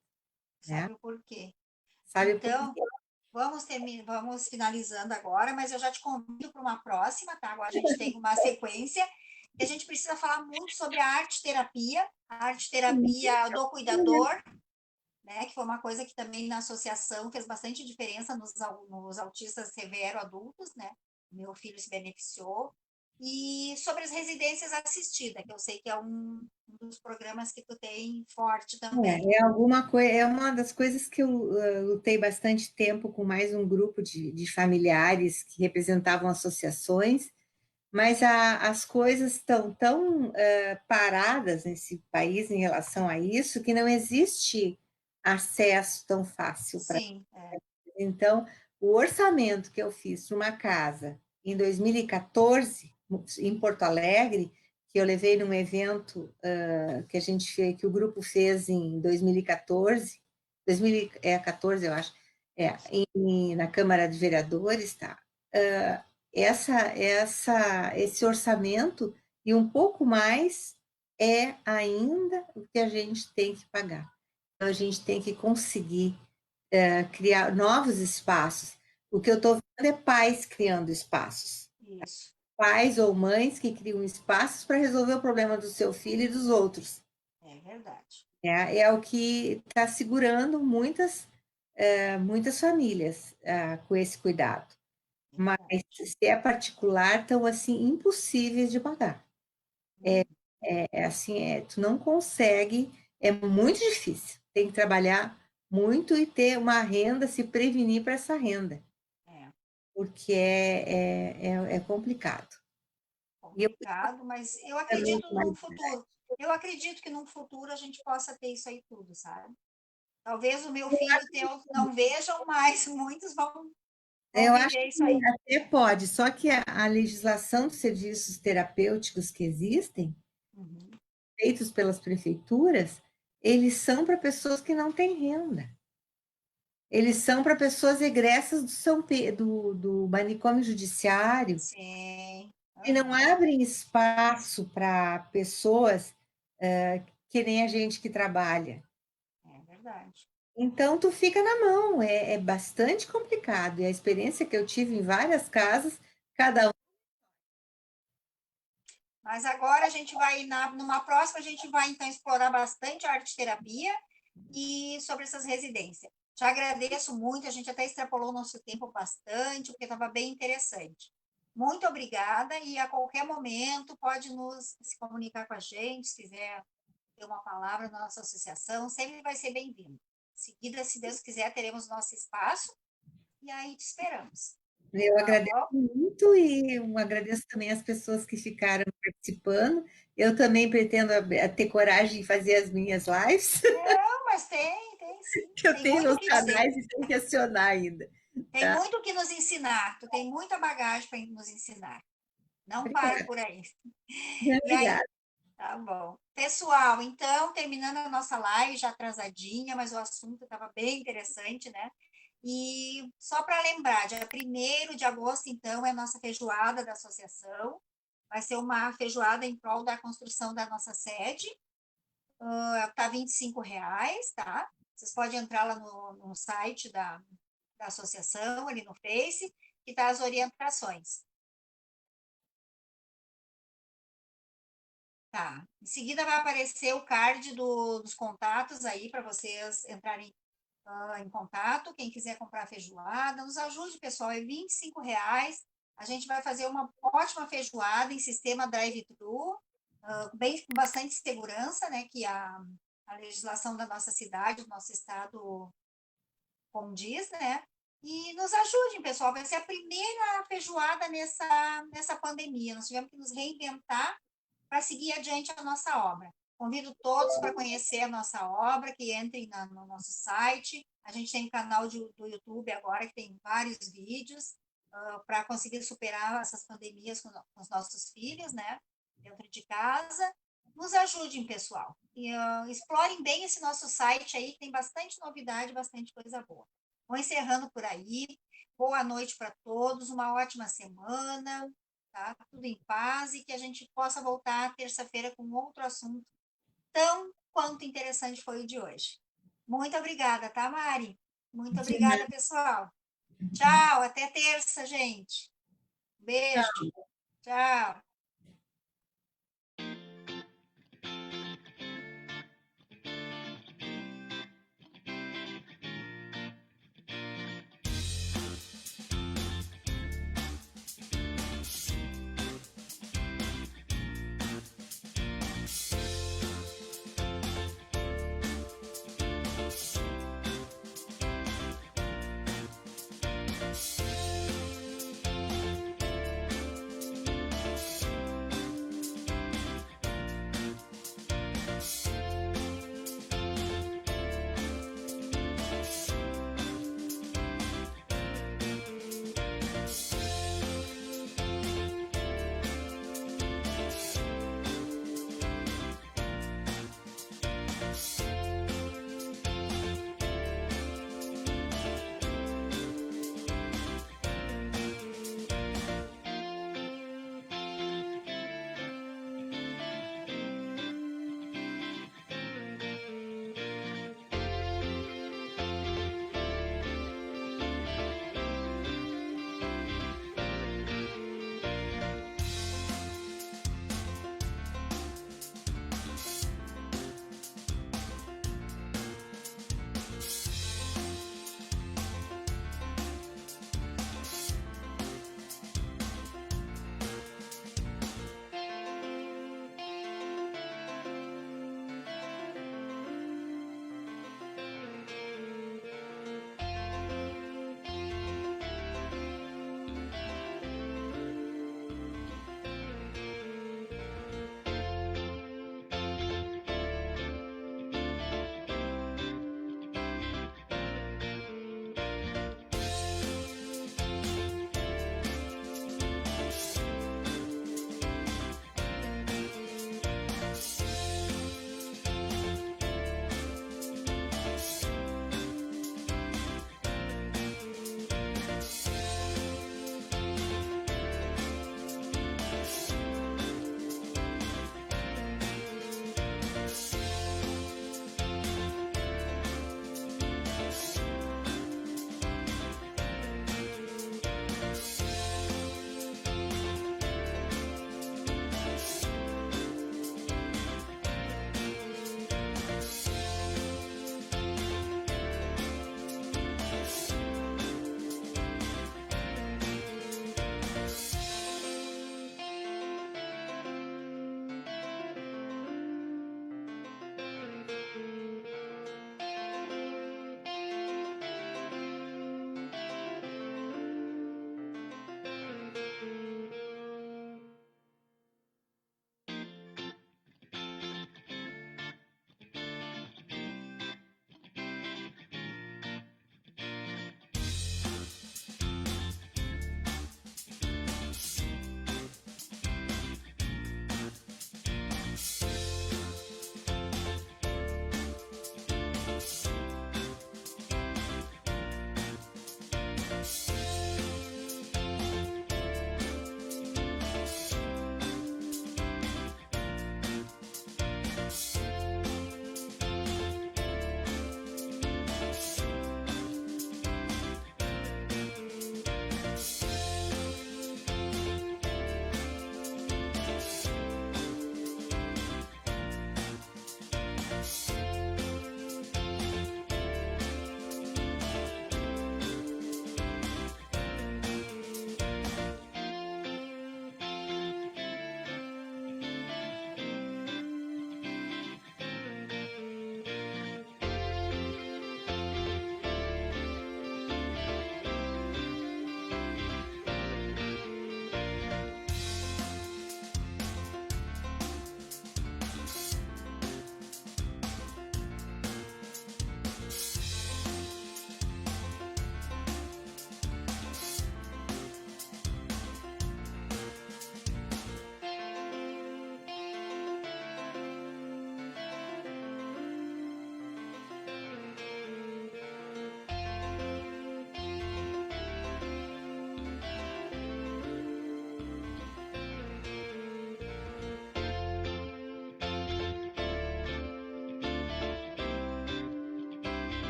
né? Sabe o porquê? Sabe por Então, quê? vamos finalizando agora, mas eu já te convido para uma próxima, tá? Agora a gente tem uma sequência e a gente precisa falar muito sobre a arte terapia do cuidador, né? Que foi uma coisa que também na associação fez bastante diferença nos autistas severo adultos, né? Meu filho se beneficiou. E sobre as residências assistidas, que eu sei que é um dos programas que tu tem forte também. É uma das coisas que eu lutei bastante tempo com mais um grupo de familiares que representavam associações, mas as coisas estão tão paradas nesse país em relação a isso que não existe acesso tão fácil para. Sim, Então, o orçamento que eu fiz para uma casa em 2014, em Porto Alegre, que eu levei num evento que a gente fez, que o grupo fez em 2014, 2014, eu acho, na Câmara de Vereadores, tá? Esse orçamento e um pouco mais é ainda o que a gente tem que pagar. Então, a gente tem que conseguir criar novos espaços. O que eu estou vendo é pais criando espaços. Isso. Pais ou mães que criam espaços para resolver o problema do seu filho e dos outros. É verdade. É o que está segurando muitas famílias com esse cuidado. Mas se é particular, estão assim impossíveis de pagar. Tu não consegue, é muito difícil. Tem que trabalhar muito e ter uma renda, se prevenir para essa renda, porque é complicado. Complicado, mas eu acredito num futuro. Eu acredito que num futuro a gente possa ter isso aí tudo, sabe? Talvez o meu filho teu não vejam, mas muitos vão Eu acho viver isso que aí. até pode, só que a legislação dos serviços terapêuticos que existem, feitos pelas prefeituras, eles são para pessoas que não têm renda. Eles são para pessoas egressas do manicômio judiciário, Sim. e não abrem espaço para pessoas que nem a gente que trabalha. É verdade. Então, tu fica na mão, é bastante complicado. E a experiência que eu tive em várias casas, cada um. Mas agora a gente vai, numa próxima, a gente vai então explorar bastante a arte-terapia e sobre essas residências. Te agradeço muito, a gente até extrapolou o nosso tempo bastante, porque estava bem interessante. Muito obrigada e a qualquer momento pode se comunicar com a gente, se quiser ter uma palavra na nossa associação, sempre vai ser bem-vindo. Em seguida, se Deus quiser, teremos nosso espaço e aí te esperamos. Eu agradeço muito e agradeço também as pessoas que ficaram participando. Eu também pretendo ter coragem de fazer as minhas lives. Não, mas tem sim. Eu tenho meus canais e tenho que acionar ainda. Tem muito que nos ensinar. Tu tem muita bagagem para nos ensinar. Não para por aí. E aí, Obrigada. tá bom. Pessoal, então, terminando a nossa live, já atrasadinha, mas o assunto estava bem interessante, né? E só para lembrar, dia 1º de agosto, então, é a nossa feijoada da associação. Vai ser uma feijoada em prol da construção da nossa sede. Tá R$ 25, tá? Vocês podem entrar lá no site da associação, ali no Face, que tá as orientações. Tá. Em seguida vai aparecer o card dos contatos aí para vocês entrarem em contato. Quem quiser comprar feijoada, nos ajude, pessoal. É R$ 25. A gente vai fazer uma ótima feijoada em sistema drive-thru, com bastante segurança, né? Que a legislação da nossa cidade, do nosso estado, condiz, né? E nos ajudem, pessoal. Vai ser a primeira feijoada nessa pandemia. Nós tivemos que nos reinventar para seguir adiante a nossa obra. Convido todos para conhecer a nossa obra, que entrem no nosso site. A gente tem um canal do YouTube agora, que tem vários vídeos, para conseguir superar essas pandemias com os nossos filhos, né? Dentro de casa. Nos ajudem, pessoal. E, explorem bem esse nosso site aí, que tem bastante novidade, bastante coisa boa. Vou encerrando por aí. Boa noite para todos, uma ótima semana, tá? Tudo em paz e que a gente possa voltar terça-feira com outro assunto tão quanto interessante foi o de hoje. Muito obrigada, tá, Mari? Muito obrigada, pessoal. Tchau, até terça, gente. Beijo. Tchau.